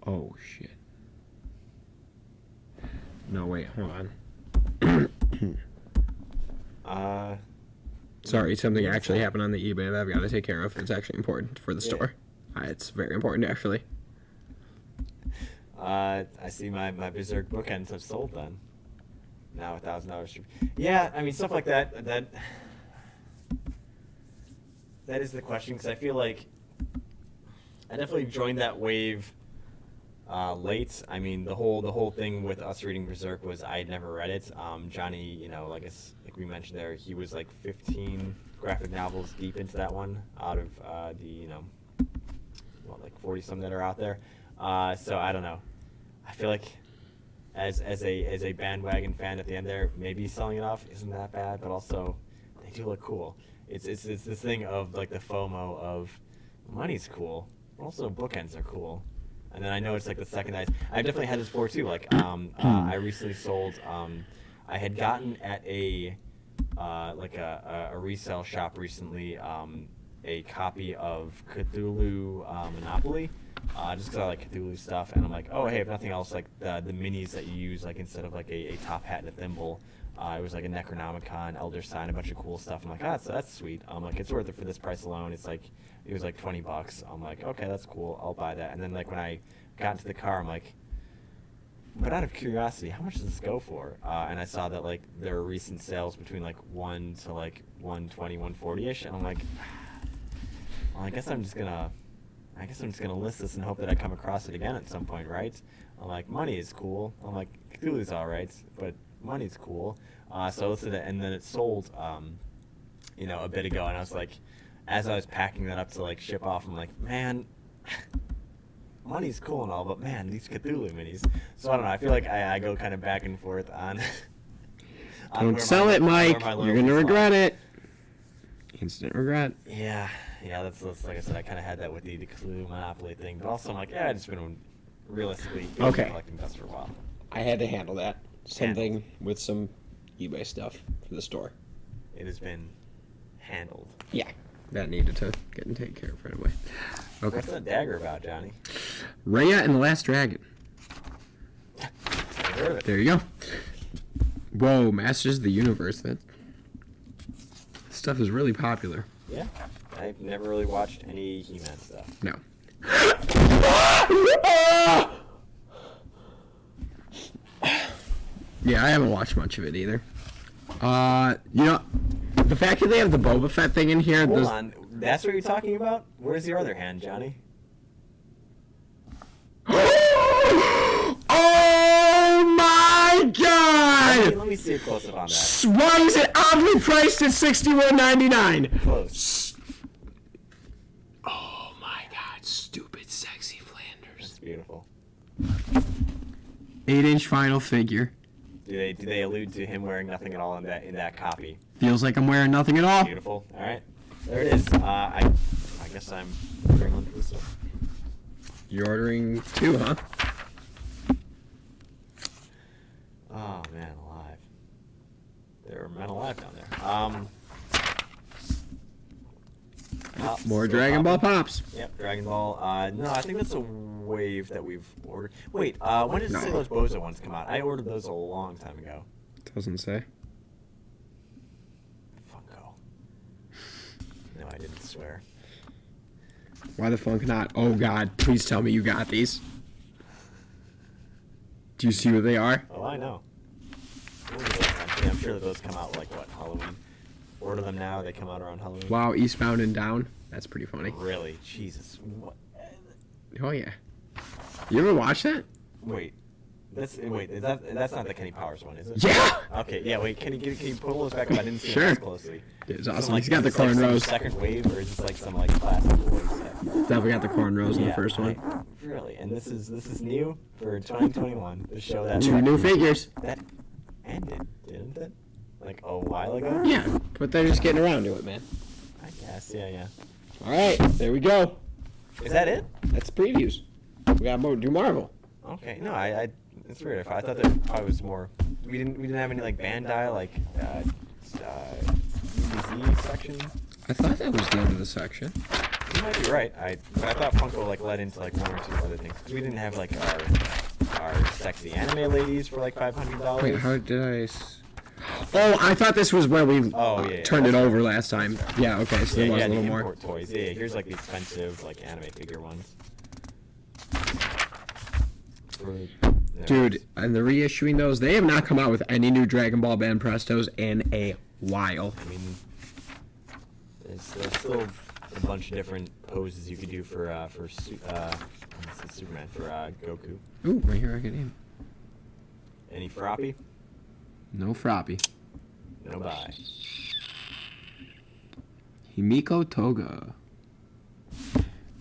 Oh, shit. No, wait, hold on. Sorry, something actually happened on the eBay that I've got to take care of. It's actually important for the store. It's very important, actually. I see my Berserk bookends have sold then. Now $1,000. Yeah, I mean, stuff like that. That is the question, because I feel like I definitely joined that wave late. I mean, the whole thing with us reading Berserk was I had never read it. Johnny, you know, like we mentioned there, he was like 15 graphic novels deep into that one out of the, you know, like 40 some that are out there. So I don't know. I feel like as a bandwagon fan at the end there, maybe selling it off isn't that bad, but also they do look cool. It's this thing of like the FOMO of money's cool, but also bookends are cool. And then I know it's like the second I've definitely had this before too. Like I recently sold. I had gotten at a resale shop recently a copy of Cthulhu Monopoly, just because I like Cthulhu stuff. And I'm like, oh hey, if nothing else, like the minis that you use, like instead of like a top hat and a thimble, it was like a Necronomicon, Elder Sign, a bunch of cool stuff. I'm like, that's sweet. I'm like, it's worth it for this price alone. It was like $20. I'm like, okay, that's cool. I'll buy that. And then like when I got into the car, I'm like, but out of curiosity, how much does this go for? And I saw that like there were recent sales between like 1 to like 120, 140-ish. And I'm like, well, I guess I'm just gonna list this and hope that I come across it again at some point, right? I'm like, money is cool. I'm like, Cthulhu's all right, but money's cool. So I listed it, and then it sold, you know, a bit ago, and I was like, as I was packing that up to like ship off, I'm like, man, money's cool and all, but man, these Cthulhu minis. So I don't know. I feel like I go kind of back and forth on. Don't sell it, Mike. You're gonna regret it. Instant regret. Yeah, that's like I said. I kind of had that with the Cthulhu Monopoly thing, but also I'm like, yeah, I've just been realistically collecting dust for a while. I had to handle that. Something with some eBay stuff for the store. It has been handled. Yeah, that needed to get and taken care of right away. Okay. What's that dagger about, Johnny? Raya and the Last Dragon. I heard it. There you go. Whoa, Masters of the Universe. That stuff is really popular. Yeah, I've never really watched any He-Man stuff. No. Yeah, I haven't watched much of it either. You know, the fact that they have the Boba Fett thing in here. Hold on, that's what you're talking about? Where's your other hand, Johnny? Oh my God! Let me see a close-up on that. Why is it oddly priced at $61.99? Close. Oh my God! Stupid, sexy Flanders. That's beautiful. 8-inch vinyl figure. Do they allude to him wearing nothing at all in that copy? Feels like I'm wearing nothing at all. Beautiful. All right, there it is. I guess I'm ordering one for the store. You're ordering 2, huh? Oh man, alive. There are men alive down there. Pops, More Dragon Ball pops. Yep, Dragon Ball. No, I think that's a wave that we've ordered. Wait, when did Sailor Bozo ones come out? I ordered those a long time ago. Doesn't say. Funko. No, I didn't swear. Why the fuck not? Oh God, please tell me you got these. Do you see what they are? Oh, I know. I'm sure that those come out like what, Halloween? Order them now. They come out around Halloween. Wow, Eastbound and Down. That's pretty funny. Really? Jesus. What? Oh yeah. You ever watch that? Wait, Wait, that's not the Kenny Powers one, is it? Yeah. Okay, yeah. Wait, can you pull those back up? I didn't see Sure. them as closely. It's Some, awesome. like, He's got the is this, like, some cornrows. second wave, or is this like some like classic boys stuff? Definitely got the cornrows in the first one. Really, and this is new for 2021. The show that 2 new figures. that ended, didn't it? Like a while ago. Yeah, but they're just getting around to it, man. I guess. Yeah. All right, there we go. Is that it? That's previews. We got more. Do Marvel. Okay. No, I it's weird. I thought there probably was more. We didn't have any like Bandai like UBZ section. I thought that was the end of the section. You might be right. I thought Funko like led into like 1 or 2 other things. 'Cause we didn't have like our sexy anime ladies for like $500. Wait, how did I? Oh, I thought this was where we turned it over last time. Yeah, okay, so there was a the little more. import toys. Yeah, here's like the expensive like anime figure ones. Dude, and the reissuing those, they have not come out with any new Dragon Ball Band Prestos in a while. I mean, there's still a bunch of different poses you could do for Superman, for Goku. Ooh, right here I get him. Any Froppy? No Froppy. No buy. Himiko Toga.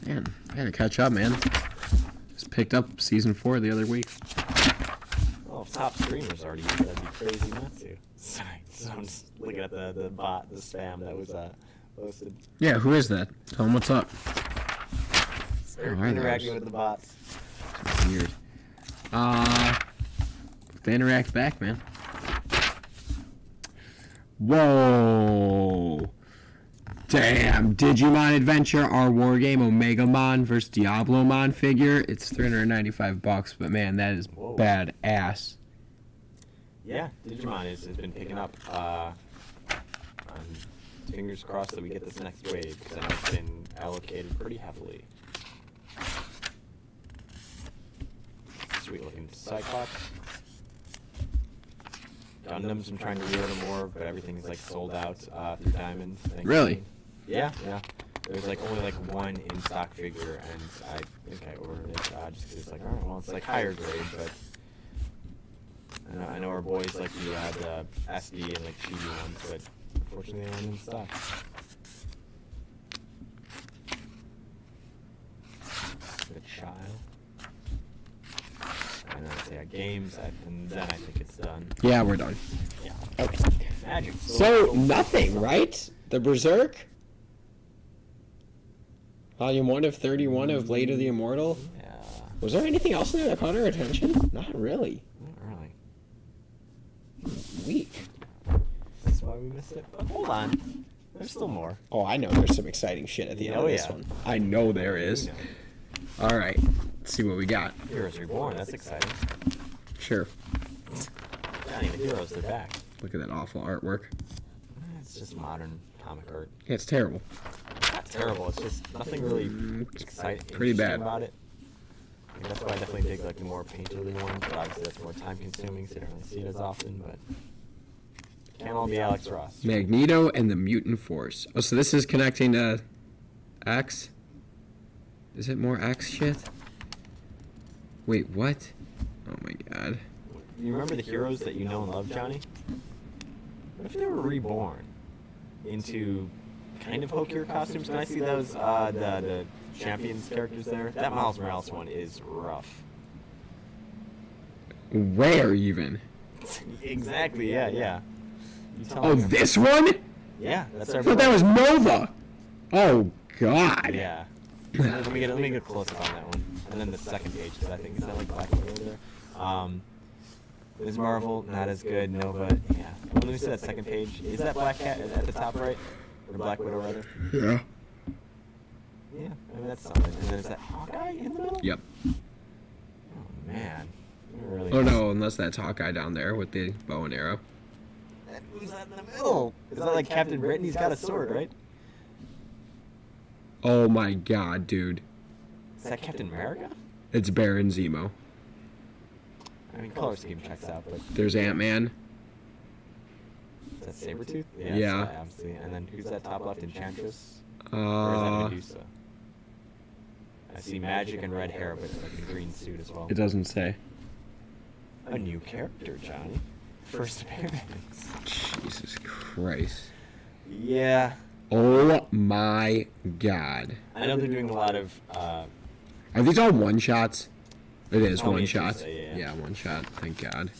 Man, I gotta catch up, man. Just picked up season 4 the other week. Well, if top streamers already use it, that'd be crazy not to. Sorry, so I'm just looking at the bot, the spam that was posted. Yeah, who is that? Tell him what's up. Interacting with the bots. Weird. They interact back, man. Whoa. Damn. Digimon Adventure, our war game, Omegamon versus Diablomon figure. It's $395, but man, that is badass. Yeah, Digimon has been picking up. Fingers crossed that we get this next wave, because I know it's been allocated pretty heavily. Sweet looking Cyclops. Gundams, I'm trying to reorder more, but everything's like sold out through Diamond. Really? Yeah. There's like only like 1 in stock figure, and I think I ordered it just because it's like, alright, well, it's like higher grade, but I know our boys like the SD and like Chibi ones, but unfortunately they aren't in stock. Good child. And then they got games, and then I think it's done. Yeah, we're done. Yeah. Okay. Magic. So, nothing, right? The Berserk? Volume 1 of 31 of Blade of the Immortal? Yeah. Was there anything else in there that caught our attention? Not really. Not really. Weak. That's why we missed it. But hold on. There's still more. Oh, I know there's some exciting shit at the end of this one. I know there is. We know. Alright, let's see what we got. Heroes Reborn, that's exciting. Sure. Not even Heroes, they're back. Look at that awful artwork. It's just modern comic art. Yeah, it's terrible. It's not terrible, it's just nothing really exciting pretty bad about it. And that's why I definitely dig like the more painterly ones, but obviously that's more time consuming, so you don't really see it as often, but can't all be Alex Ross. Magneto and the Mutant Force. Oh, so this is connecting to X? Is it more X shit? Wait, what? Oh my god. You remember the heroes that you know and love, Johnny? What if they were reborn into kind of Hokir costumes? Can I see those, the Champions characters there? That Miles Morales one is rough. Where even? Exactly, yeah. You tell Oh, me. this one? Yeah, that's I our thought that was Nova. Oh god. Yeah. Let me get a close up on that one. And then the second page, because I think, is that like Black Widow there? Ms. Marvel, not as good. Nova, yeah. Well, let me see that second page. Is that Black Cat at the top right? Or Black Widow, rather? Yeah. Yeah, I mean, that's something. And then is that Hawkeye in the middle? Yep. Oh, man. Really Oh no, unless that's Hawkeye down there with the bow and arrow. And who's that in the middle? Is that like Captain Britain? He's got a sword, right? Oh my god, dude. Is that Captain America? It's Baron Zemo. I mean, color scheme checks out, but... There's Ant-Man. Is that Sabretooth? Yeah. Obviously. And then who's that top left? Enchantress? Or is that Medusa? I see magic and red hair, but like a green suit as well. It doesn't say. A new character, Johnny. First appearance. Jesus Christ. Yeah. Oh my God. I know they're doing a lot of. Are these all one shots? It is Only one issues, shot. yeah. Yeah, one shot. Thank God.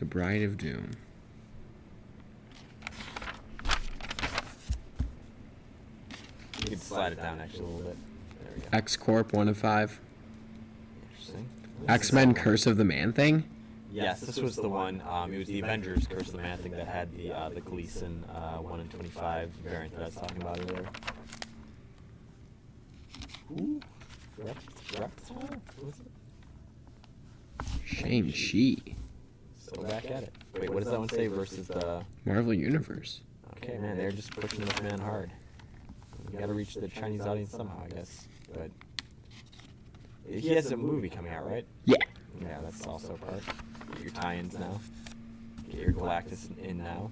The Bride of Doom. You can slide it down actually a little bit. There we go. X Corp 1 of 5. Interesting. X-Men Curse of the Man thing. Yes, this was the one. It was the Avengers Curse of the Man thing that had the Gleason 1 in 25 variant that I was talking about earlier. Ooh. Reptile? What is it? Shang-Chi. Still back at it. Wait, what does that one say versus the... Marvel Universe. Okay, man, they're just pushing this man hard. You gotta reach the Chinese audience somehow, I guess. But he has a movie coming out, right? Yeah. Yeah, that's also part. Get your tie-ins now. Get your Galactus in now.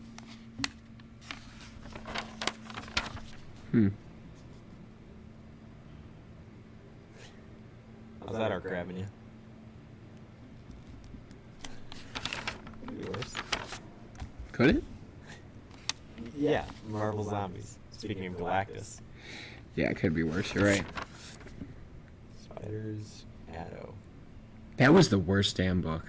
How's that arc grabbing you? Could be worse. Could it? Yeah, Marvel Zombies. Speaking of Galactus. Yeah, it could be worse. You're right. Spiders, Addo. That was the worst damn book.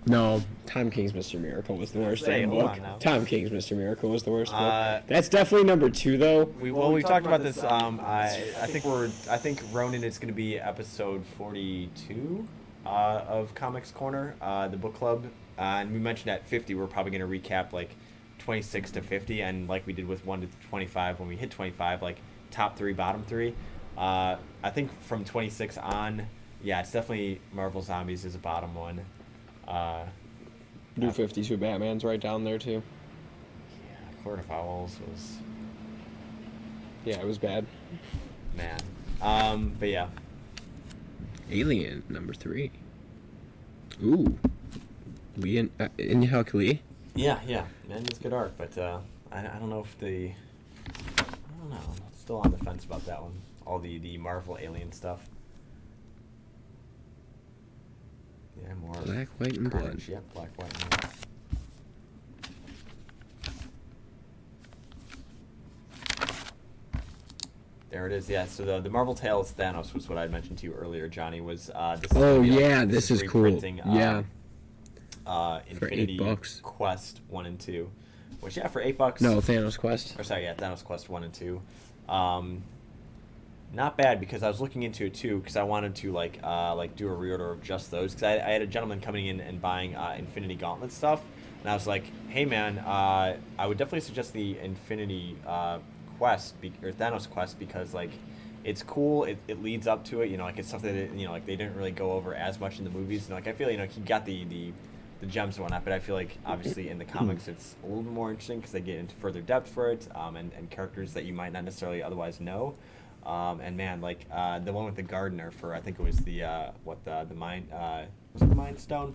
No, Tom King's Mr. Miracle was the worst damn hold book. on now. Tom King's Mr. Miracle was the worst book. That's definitely number 2, though. We talked about this. I think Ronin is going to be episode 42 of Comics Corner, the book club, and we mentioned at 50 we're probably going to recap like 26 to 50, and like we did with 1 to 25 when we hit 25, like top 3, bottom 3. I think from 26 on, yeah, it's definitely Marvel Zombies is a bottom one. New 52 Batman's right down there, too. Yeah, Court of Owls was... Yeah, it was bad. Man. But yeah. Alien, number 3. Ooh. Lee and Huck Lee? Yeah. Man, it's good art, but I don't know if I don't know. I'm still on the fence about that one. All the Marvel Alien stuff. Yeah, more Black, White, and Blood. Carnage. Yeah, Black, White, and Blood. There it is. Yeah. So the Marvel Tales Thanos was what I mentioned to you earlier. Johnny was. This this is cool. Reprinting, For Infinity $8. Quest 1 and 2. Which yeah, for $8. No, Thanos Quest. Or sorry, yeah, Thanos Quest 1 and 2. Not bad, because I was looking into it too, because I wanted to like do a reorder of just those, because I had a gentleman coming in and buying Infinity Gauntlet stuff, and I was like, hey man, I would definitely suggest the Infinity Quest or Thanos Quest, because like it's cool, it leads up to it, you know, like it's something that, you know, like they didn't really go over as much in the movies, and like I feel, you know, he got the gems and whatnot, but I feel like obviously in the comics it's a little bit more interesting because they get into further depth for it, and characters that you might not necessarily otherwise know. And man, like the one with the gardener for, I think it was the mind, was it the Mind Stone?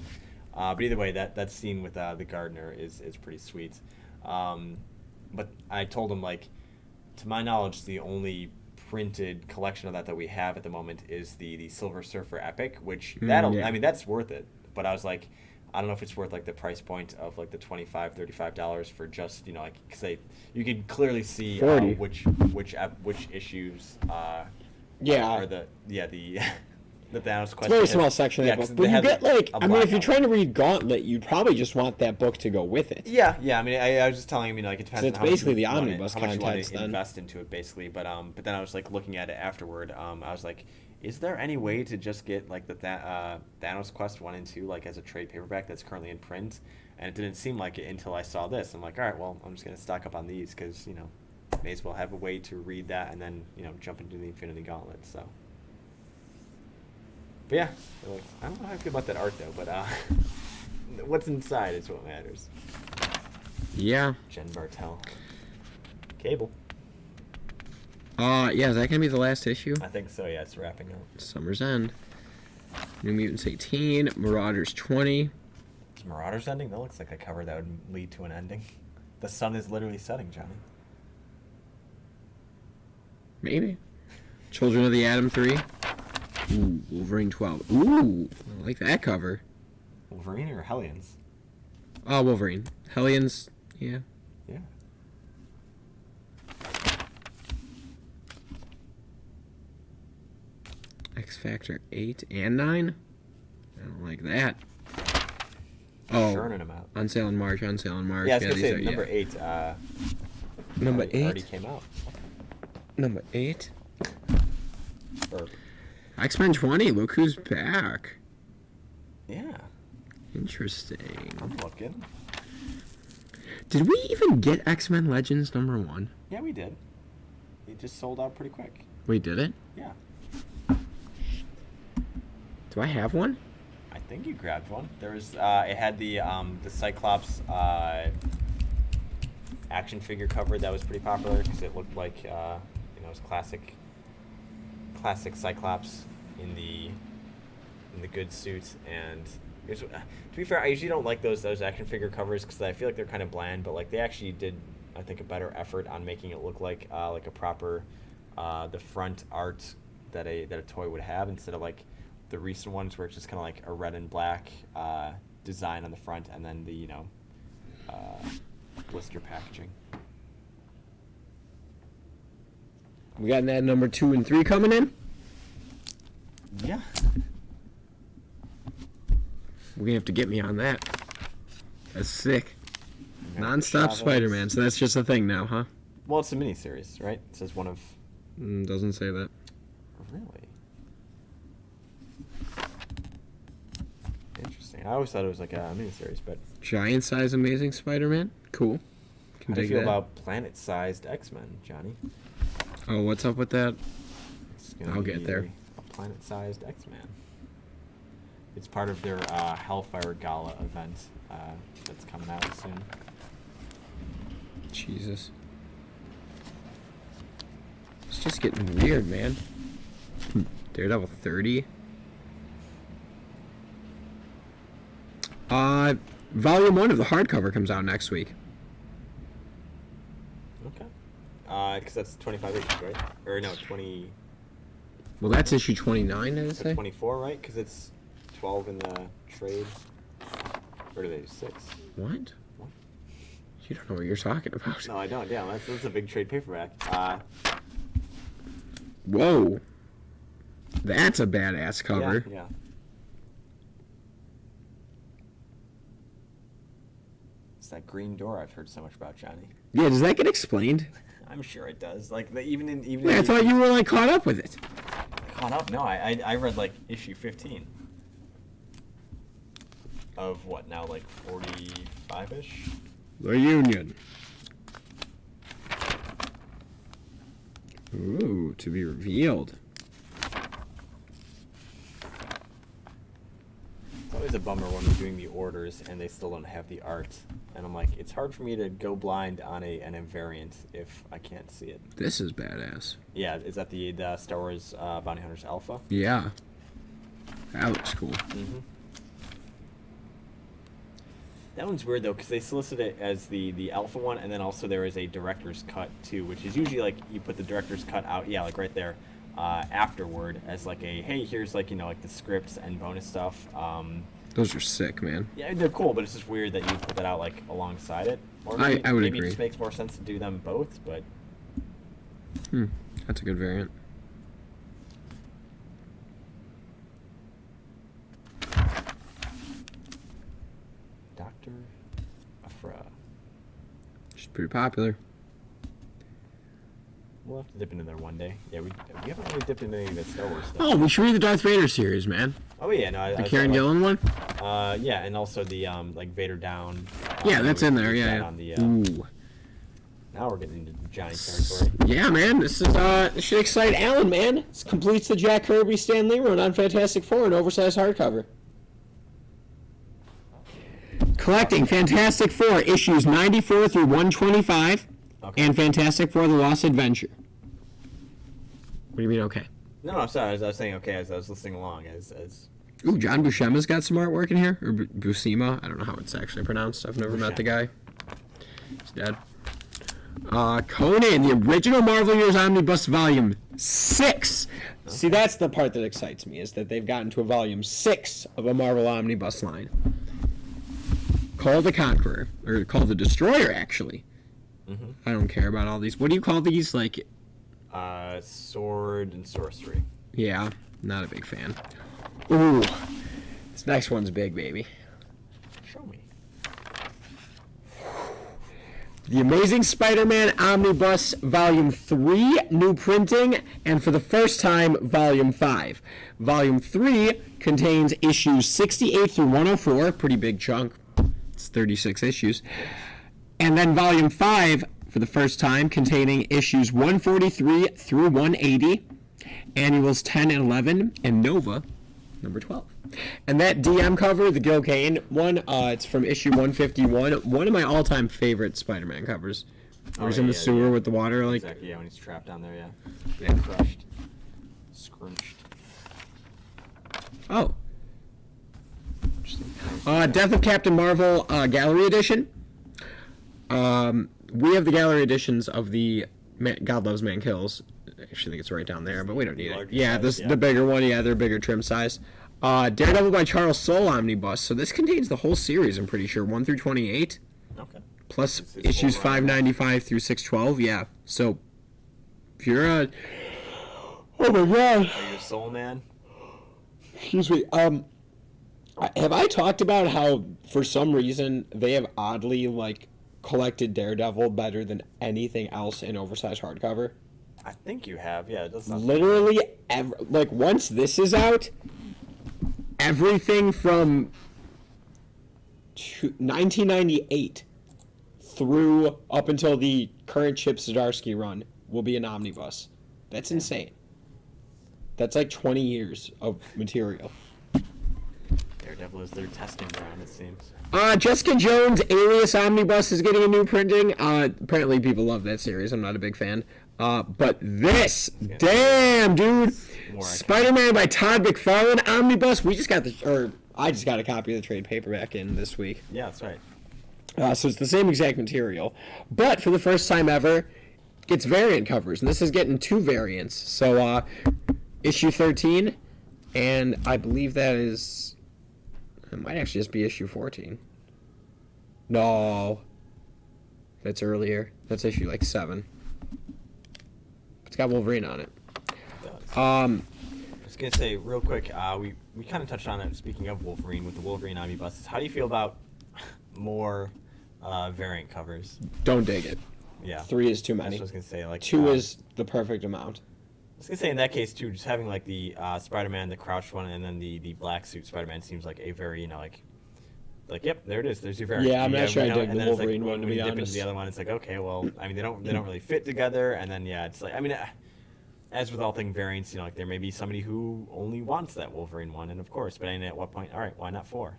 But either way, that scene with the gardener is pretty sweet. But I told him, like, to my knowledge, the only printed collection of that we have at the moment is the Silver Surfer Epic, which I mean, that's worth it. But I was like, I don't know if it's worth like the price point of like the $25-$35 for just, you know, like, because you can clearly see which issues are the Thanos Quest. It's a very small section of the book, but you get like, I mean, if you're trying to read Gauntlet, you'd probably just want that book to go with it. Yeah. I mean, I was just telling him, you know, like, it depends on it's how basically much the Omnibus how much you want context to then. invest into it, basically. But then I was like looking at it afterward. I was like, is there any way to just get like the Thanos Quest 1 and 2 like as a trade paperback that's currently in print? And it didn't seem like it until I saw this. I'm like, all right, well, I'm just gonna stock up on these because, you know, may as well have a way to read that and then, you know, jump into the Infinity Gauntlet. So, but yeah, like, I don't know how I feel about that art though. But what's inside is what matters. Yeah. Jen Bartel. Cable. Yeah, is that gonna be the last issue? I think so. Yeah, it's wrapping up. Summer's End. New Mutants 18. Marauders 20. Is Marauders ending? That looks like a cover that would lead to an ending. The sun is literally setting, Johnny. Maybe. Children of the Atom 3. Ooh, Wolverine 12. Ooh, I like that cover. Wolverine or Hellions? Oh, Wolverine. Hellions, yeah. Yeah. X Factor 8 and 9? I don't like that. Oh, Churning them out. on sale in March, Yeah, I was Yeah, gonna these say are, number yeah. 8. Number already 8? came out. Number 8? Or, X-Men 20, look who's back. yeah, Interesting. I'm looking. Did we even get X-Men Legends number 1? Yeah, we did. It just sold out pretty quick. We did it? Yeah. Do I have one? I think you grabbed one. There was it had the Cyclops action figure cover that was pretty popular because it looked like it was classic Cyclops in the good suit, and it was, to be fair, I usually don't like those action figure covers because I feel like they're kind of bland, but like they actually did, I think, a better effort on making it look like a proper the front art that a toy would have, instead of like the recent ones where it's just kind of like a red and black design on the front and then the blister packaging. We got that number 2 and 3 coming in? Yeah. We're gonna have to get me on that. That's sick. Okay. Non-stop Chavez. Spider-Man, so that's just a thing now, huh? Well, it's a miniseries, right? It says one of. Doesn't say that. Really? Interesting. I always thought it was like a miniseries, but. Giant size Amazing Spider-Man? Cool. Can How do you dig feel that. about planet-sized X-Men, Johnny? Oh, what's up with that? It's gonna I'll be get there. A planet-sized X-Man. It's part of their Hellfire Gala event that's coming out soon. Jesus. It's just getting weird, man. Daredevil 30. Volume 1 of the hardcover comes out next week. Okay. Because that's 25 issues, right? Or no, 20. Well, that's issue 29, did it say? 24, right? Because it's 12 in the trade. Or do they do 6? What? What? You don't know what you're talking about. No, I don't. Yeah, that's a big trade paperback. Whoa. That's a badass cover. Yeah. It's that green door I've heard so much about, Johnny. Yeah, does that get explained? I'm sure it does. Like even in Wait, I thought you were like caught up with it. caught up. No, I read like issue 15 of what now, like 45-ish. The Union. Ooh, to be revealed. It's always a bummer when we're doing the orders and they still don't have the art, and I'm like, it's hard for me to go blind on an variant if I can't see it. This is badass. Yeah, is that the Star Wars Bounty Hunters Alpha? Yeah. That looks cool. Mm-hmm. That one's weird though, because they solicit it as the alpha one, and then also there is a director's cut too, which is usually like you put the director's cut out, yeah, like right there, afterward as like a hey, here's like like the scripts and bonus stuff. Those are sick, man. Yeah, they're cool, but it's just weird that you put that out like alongside it. Or I would maybe agree. it just makes more sense to do them both, but That's a good variant. Dr. Afra. She's pretty popular. We'll have to dip into there one day. Yeah, we haven't really dipped into any of the Star Wars stuff. Oh, we should read the Darth Vader series, man. Oh yeah, no, The Karen Gillan one? Yeah, and also the like Vader Down. Yeah, that's in there. we Yeah. got on the, Ooh. Now we're getting into Johnny territory. Yeah, man. This should excite Alan, man. This completes the Jack Kirby Stan Lee run on Fantastic Four, an oversized hardcover. Collecting Fantastic Four issues 94 through 125, Okay. and Fantastic Four: The Lost Adventure. What do you mean? Okay. No, I'm sorry. I was saying okay as I was listening along. As Ooh, John Buscema's got some artwork in here, or Buscema. I don't know how it's actually pronounced. I've never met the guy. He's dead. Conan, the original Marvel Years Omnibus Volume 6. See, that's the part that excites me, is that they've gotten to a volume 6 of a Marvel Omnibus line. Called the Conqueror, or called the Destroyer, actually. Mm-hmm. I don't care about all these. What do you call these? Like, sword and sorcery. yeah, not a big fan. Ooh, this next one's big, baby. Show me. The Amazing Spider-Man Omnibus Volume 3, new printing, and for the first time, Volume 5. Volume 3 contains issues 68 through 104, pretty big chunk. It's 36 issues. And then Volume 5, for the first time, containing issues 143 through 180, annuals 10 and 11, and Nova, number 12. And that DM cover, the Gil Kane one, it's from issue 151. One of my all-time favorite Spider-Man covers. Where he's in the sewer with the water, like. Exactly, yeah, when he's trapped down there, yeah. Crushed. Scrunched. Oh. Interesting. Death of Captain Marvel Gallery Edition. We have the gallery editions of the God Loves Man Kills. I actually think it's right down there, but we don't need it. Yeah, the bigger one. Yeah, they're bigger trim size. Daredevil by Charles Soule Omnibus. So this contains the whole series, I'm pretty sure, 1 through 28. Okay. Plus issues 595 through 612. Yeah. So if you're a... Oh my God. Are you a Soul man? Excuse me. Have I talked about how, for some reason, they have oddly, like, collected Daredevil better than anything else in oversized hardcover? I think you have, yeah. It does sound Literally, like, once this is out, everything from 1998 through up until the current Chip Zdarsky run will be an omnibus. That's insane. That's like 20 years of material. Daredevil is their testing ground, it seems. Jessica Jones' Alias Omnibus is getting a new printing. Apparently people love that series. I'm not a big fan. But this, damn, dude. Spider-Man by Todd McFarlane Omnibus. I just got a copy of the trade paperback in this week. Yeah, that's right. So it's the same exact material. But for the first time ever, it's variant covers. And this is getting 2 variants. So, issue 13, and I believe that is... It might actually just be issue 14. No. That's earlier. That's issue, 7. It's got Wolverine on it. I was going to say, real quick, we kind of touched on it, speaking of Wolverine, with the Wolverine omnibuses. How do you feel about more variant covers? Don't dig it. Yeah. 3 is too many. That's what I was going to say. 2 is the perfect amount. I was going to say, in that case, too, just having, the Spider-Man, the crouched one, and then the black suit Spider-Man seems like a very, yep, there it is. There's your variant. Yeah, I'm not sure I dig the Wolverine one, to when be you dip honest. into the other one, it's like, okay, well, I mean, they don't really fit together, and then, yeah, it's like, I mean, as with all thing variants, there may be somebody who only wants that Wolverine one, and of course, but I mean, at what point, all right, why not 4?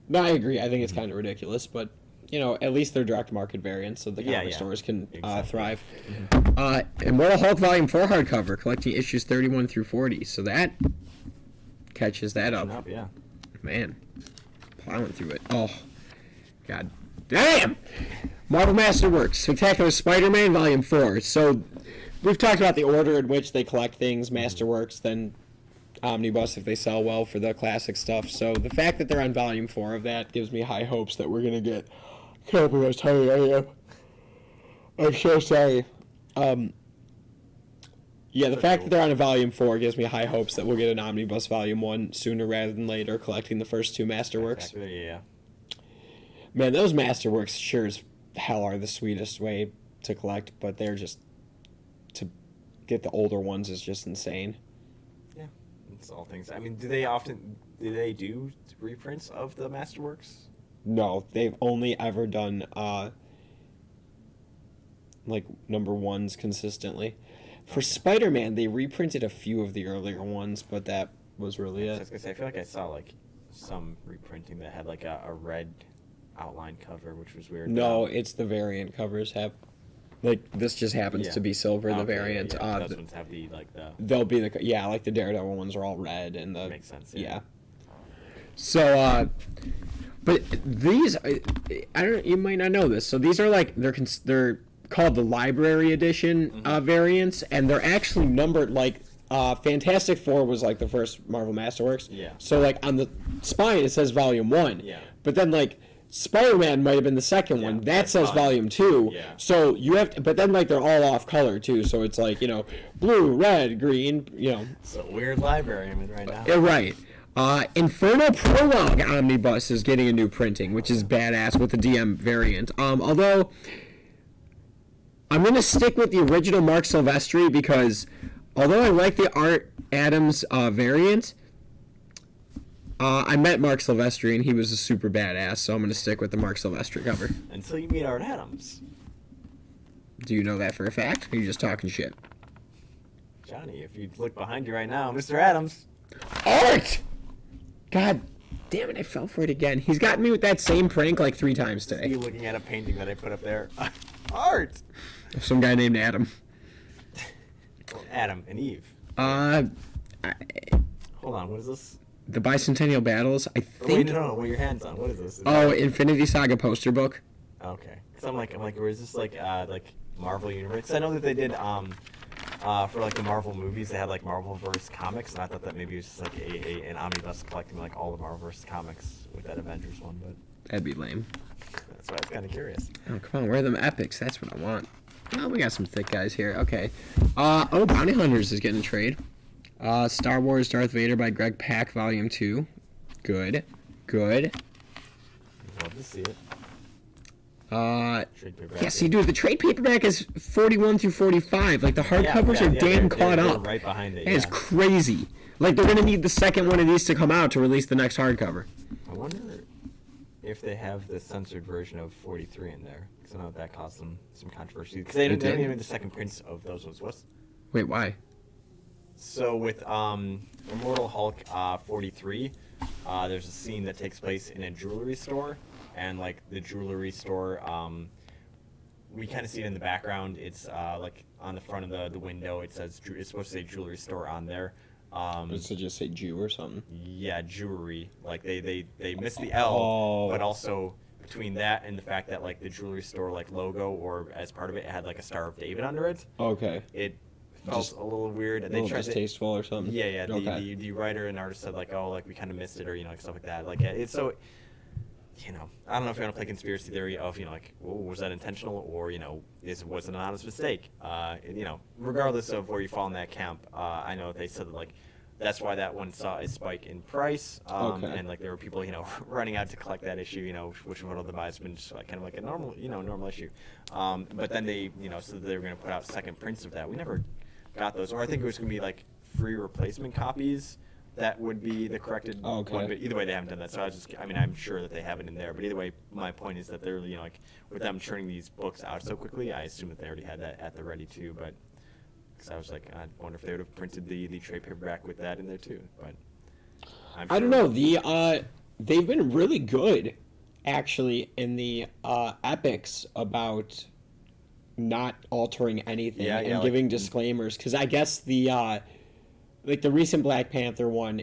No, I agree. I think it's kind of ridiculous, but at least they're direct market variants, so the comic stores can thrive. Immortal Hulk Volume 4 hardcover, collecting issues 31 through 40. So that catches that up. Yeah. Man, plowing through it. Oh, God damn! Marvel Masterworks, Spectacular Spider-Man Volume 4. So we've talked about the order in which they collect things, Masterworks, then Omnibus if they sell well for the classic stuff. So the fact that they're on Volume 4 of that gives me high hopes that we're going to get... I can't believe how tired I am. I'm so sorry. Yeah, the fact that they're on a Volume 4 gives me high hopes that we'll get an Omnibus Volume 1 sooner rather than later, collecting the first 2 Masterworks. Exactly, yeah. Man, those Masterworks sure as hell are the sweetest way to collect, but they're just... To get the older ones is just insane. Yeah, it's all things. I mean, do they do reprints of the Masterworks? No, they've only ever done number 1s consistently. For Spider-Man, they reprinted a few of the earlier ones, but that was really it. I was gonna say, I feel like I saw some reprinting that had a red outline cover, which was weird. No, it's the variant covers have. This just happens to be silver. The variant. Yeah, those ones have the They'll be the Daredevil ones are all red and the. Makes sense. Yeah. So, but these, you might not know this. So these are they're called the library edition variants, and they're actually numbered Fantastic Four was like the first Marvel Masterworks. Yeah. So like on the spine it says Volume 1. Yeah. But then like Spider-Man might have been the second one. That that's says fine. Volume 2. Yeah. So you have to, but then like they're all off color too. So it's like, you know, blue, red, green, you know. It's a weird library I'm in right now. Yeah, right. Inferno Prologue Omnibus is getting a new printing, which is badass with the DM variant. Although I'm gonna stick with the original Mark Silvestri because although I like the Art Adams variant, I met Mark Silvestri and he was a super badass, so I'm gonna stick with the Mark Silvestri cover. Until you meet Art Adams. Do you know that for a fact? Or are you just talking shit? Johnny, if you look behind you right now, Mr. Adams. Art! God damn it, I fell for it again. He's gotten me with that same prank like 3 times today. You looking at a painting that I put up there. Art! Some guy named Adam. Adam and Eve. I, Hold on, what is this? the Bicentennial Battles, I Oh, wait, think. no, what are your hands on? What is this? Oh, Infinity Saga poster book. Okay. Cause I'm like, or is this like Marvel Universe? 'Cause I know that they did, for like the Marvel movies, they had like Marvelverse comics, and I thought that maybe it was just like an omnibus collecting like all the Marvelverse comics with that Avengers one, but That'd be lame. that's why I was kind of curious. Oh, come on, where are them epics? That's what I want. Oh, we got some thick guys here. Okay. Bounty Hunters is getting a trade. Star Wars Darth Vader by Greg Pak, Volume 2. Good. Love to see it. Trade paperback. Yeah, see, dude, the trade paperback is 41 through 45. Like, the hardcovers are damn caught they're up. right behind it. That is Yeah. crazy. Like, they're going to need the second one of these to come out to release the next hardcover. I wonder if they have the censored version of 43 in there, because I know that caused some controversy. Because they It didn't did? even the second prints of those ones. What's Wait, why? So with Immortal Hulk 43, there's a scene that takes place in a jewelry store, and like the jewelry store, we kind of see it in the background. It's like on the front of the window. It says it's supposed to say jewelry store on there. Does it just say Jew or something? Yeah, jewelry. Like they missed the L, Oh. but also between that and the fact that like the jewelry store like logo or as part of it had like a Star of David under it, Okay. it felt Just a little weird. A And little they tried to, distasteful or something? yeah. Okay. The writer and artist said like, oh, like we kind of missed it, or like stuff like that. Like it's so, I don't know if you want to play conspiracy theory of like, oh, was that intentional, or was it an honest mistake? Regardless of where you fall in that camp, I know they said that like that's why that one saw a spike in price, Okay. and like there were people running out to collect that issue, which would otherwise been just like kind of like a normal issue. But then they said that they were going to put out second prints of that. We never got those, or I think it was going to be like free replacement copies that would be the corrected one. But either way, they haven't done that. So I'm sure that they have it in there. But either way, my point is that they're like with them churning these books out so quickly, I assume that they already had that at the ready too. But because I was like, I wonder if they would have printed the trade paperback with that in there too. But I don't know. They've been really good, actually, in the epics about not altering anything and giving disclaimers. Because I guess the recent Black Panther one,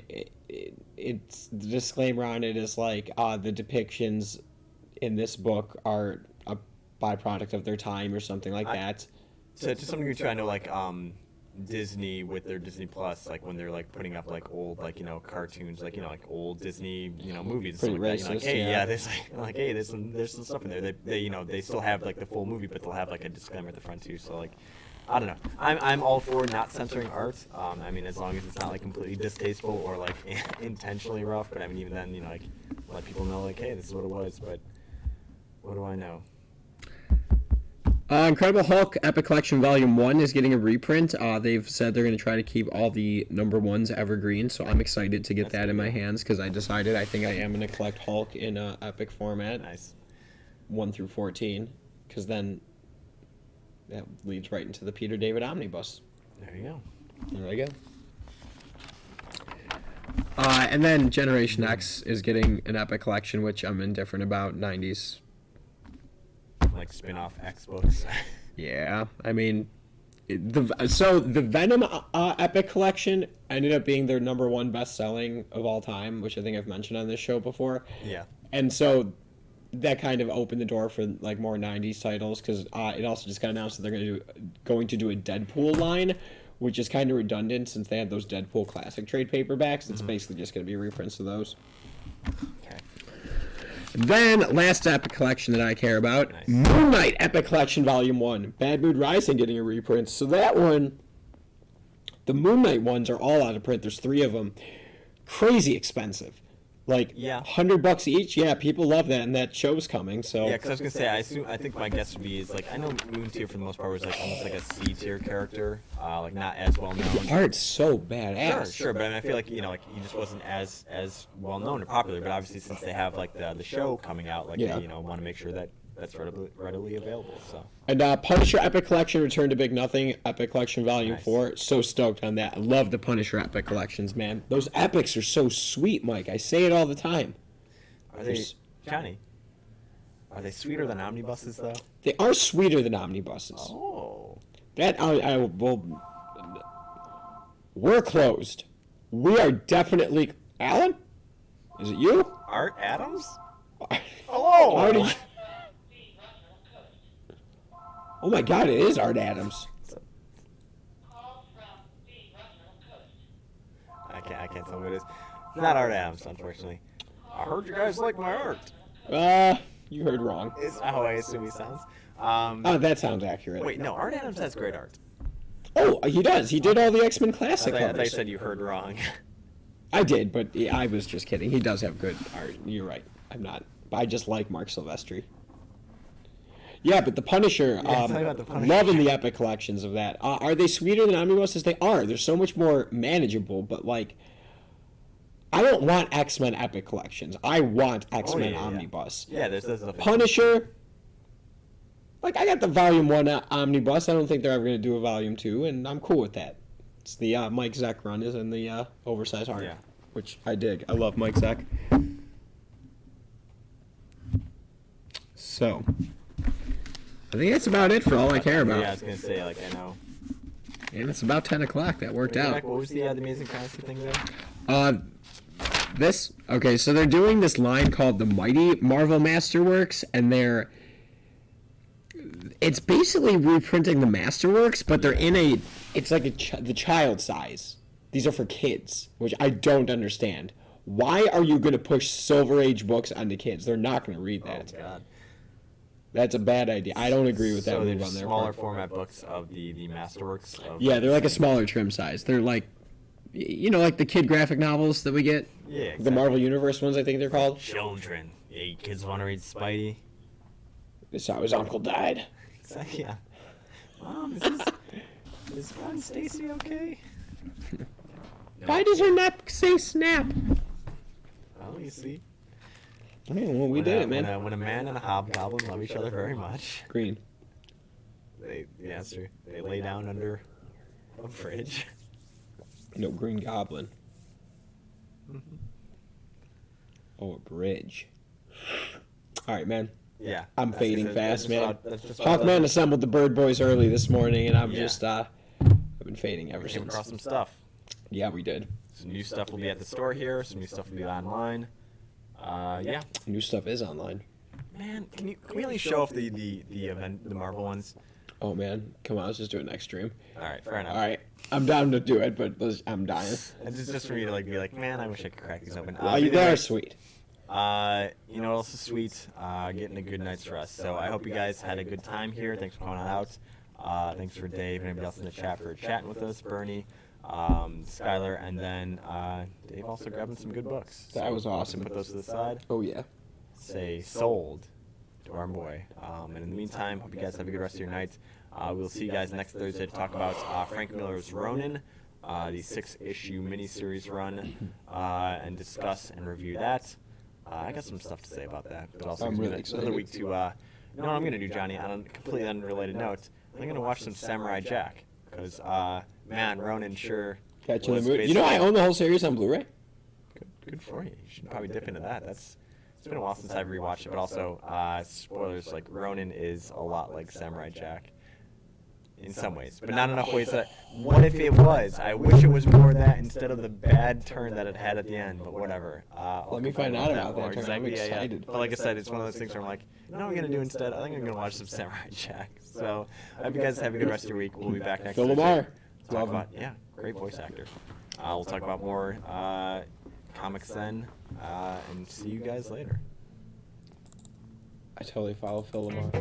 it's the disclaimer on it is like the depictions in this book are a byproduct of their time or something like that. So to some degree too, I know like Disney with their Disney Plus, like when they're like putting up like old cartoons, like old Disney movies. Pretty and stuff like racist, that. Hey, yeah. there's there's some stuff in there. They still have like the full movie, but they'll have like a disclaimer at the front too. So like, I don't know. I'm all for not censoring art. I mean, as long as it's not like completely distasteful or like intentionally rough. But I mean, even then, like let people know like, hey, this is what it was. But what do I know? Incredible Hulk Epic Collection Volume 1 is getting a reprint. They've said they're going to try to keep all the number ones evergreen, so I'm excited to get that in my hands because I decided I think I am going to collect Hulk in Epic format. Nice. 1 through 14, because then that leads right into the Peter David Omnibus. There you go. There we go. And then Generation X is getting an Epic Collection, which I'm indifferent about, 90s. Like spin-off X books. Yeah, I mean, the Venom Epic Collection ended up being their number one best-selling of all time, which I think I've mentioned on this show before. Yeah. And so that kind of opened the door for like more 90s titles because it also just got announced that they're going to do a Deadpool line, which is kind of redundant since they had those Deadpool classic trade paperbacks. It's basically just going to be reprints of those. Okay. Then, last Epic Collection that I care about, Nice. Moon Knight Epic Collection Volume 1. Bad Mood Rising getting a reprint. So that one, the Moon Knight ones are all out of print. There's 3 of them. Crazy expensive. Like, Yeah. $100 each. Yeah, people love that, and that show's coming. So Yeah, because I was gonna say, I think my guess would be is like I know Moon Tier for the most part was like almost like a C tier character, like not as well known. art's so badass. Sure, but I mean, I feel like like he just wasn't as well known or popular. But obviously, since they have like the show coming out, like Yeah. they want to make sure that that's readily available. So And Punisher Epic Collection Return to Big Nothing Epic Collection Volume Nice. 4. So stoked on that. I love the Punisher Epic Collections, man. Those epics are so sweet, Mike. I say it all the time. are they, Johnny? Are they sweeter than omnibuses though? They are sweeter than omnibuses. Oh. That I will. We're closed. We are definitely. Alan, is it you? Art Adams? Hello. Oh my God! It is Art Adams. I can't tell who it is. It's not Art Adams, unfortunately. I heard you guys like my art. You heard wrong. Is how I assume he sounds. Oh, that sounds accurate. Wait, no, Art Adams has great art. Oh, he does. He did all the X-Men I Classic thought you covers. said you heard wrong. I did, but I was just kidding. He does have good art. You're right. I'm not. I just like Mark Silvestri. Yeah, but the Punisher, tell me about the Punisher. loving the epic collections of that. Are they sweeter than omnibuses? They are. They're so much more manageable, but like, I don't want X-Men epic collections. I want X-Men yeah. omnibus. Yeah, there's a Punisher, like, I got the Volume 1 omnibus. I don't think they're ever going to do a Volume 2, and I'm cool with that. It's the Mike Zeck run is in the oversized art, Yeah. which I dig. I love Mike Zeck. So, I think that's about it for all I care about. Yeah, I was gonna say like I know. And it's about 10 o'clock. That worked out. What was the Amazing Fantasy thing there? Okay, so they're doing this line called the Mighty Marvel Masterworks, and it's basically reprinting the Masterworks, but they're in it's like the child size. These are for kids, which I don't understand. Why are you going to push Silver Age books onto kids? They're not going to read that. Oh God. That's a bad idea. I don't agree with that So move they're on their smaller part. format books of the Masterworks. Yeah, they're like a smaller trim size. They're like, like the kid graphic novels that we get. Yeah, exactly. The Marvel Universe ones, I think they're called. Children. Yeah, kids want to read Spidey. This is how his uncle died. Exactly. Yeah. Mom, is Gwen Stacy okay? Why does her neck say snap? Well, you see. I don't know. We did it, man. When a man and a hobgoblin love each other very much, Green. they lay down under a bridge. No, Green Goblin. Oh, a bridge. All right, man. Yeah. I'm That's fading just- fast, man. that's just Hawkman assembled the Bird Boys early this morning, and I've Yeah. just I've been fading ever Came since. across some stuff. Yeah, we did. Some new stuff will be at the store here. Some new stuff will be online. Yeah. New stuff is online. Man, can we only show off the Marvel ones? Oh man, come on, let's just do it next stream. All right, fair enough. All right, I'm down to do it, but I'm dying. And just for me to be like, man, I wish I could crack these open. Oh, they are sweet. You know what else is sweet? Getting a good night's rest. So I hope you guys had a good time here. Thanks for coming on out. Thanks for Dave and everybody else in the chat for chatting with us, Bernie, Skylar, and then Dave also grabbing some good books. That was awesome. Put those to the side. Oh yeah. Say sold to our boy. And in the meantime, hope you guys have a good rest of your night. We'll see you guys next Thursday to talk about Frank Miller's Ronin, the 6-issue miniseries run, and discuss and review that. I got some stuff to say about that, but also I'm it's really been excited. another week to. You know what I'm gonna do, Johnny? On a completely unrelated note, I'm gonna watch some Samurai Jack because man, Ronin sure. Catch you in was the mood. You know, I own the whole series on Blu-ray. Good for you. You should probably dip into that. It's been a while since I've rewatched it, but also spoilers. Like Ronin is a lot like Samurai Jack. In some ways, but not enough ways that. What if it was? I wish it was more that instead of the bad turn that it had at the end. But whatever. Let me find out about more. that turn. I'm Exactly, excited. But like I said, it's one of those things where I'm like, you know what I'm gonna do instead? I think I'm gonna watch some Samurai Jack. So I hope you guys have a good rest of your week. We'll be back next Phil Thursday. Lamar. Talk talk Love him. about great voice actor. We'll talk about more comics then, and see you guys later. I totally follow Phil Lamar.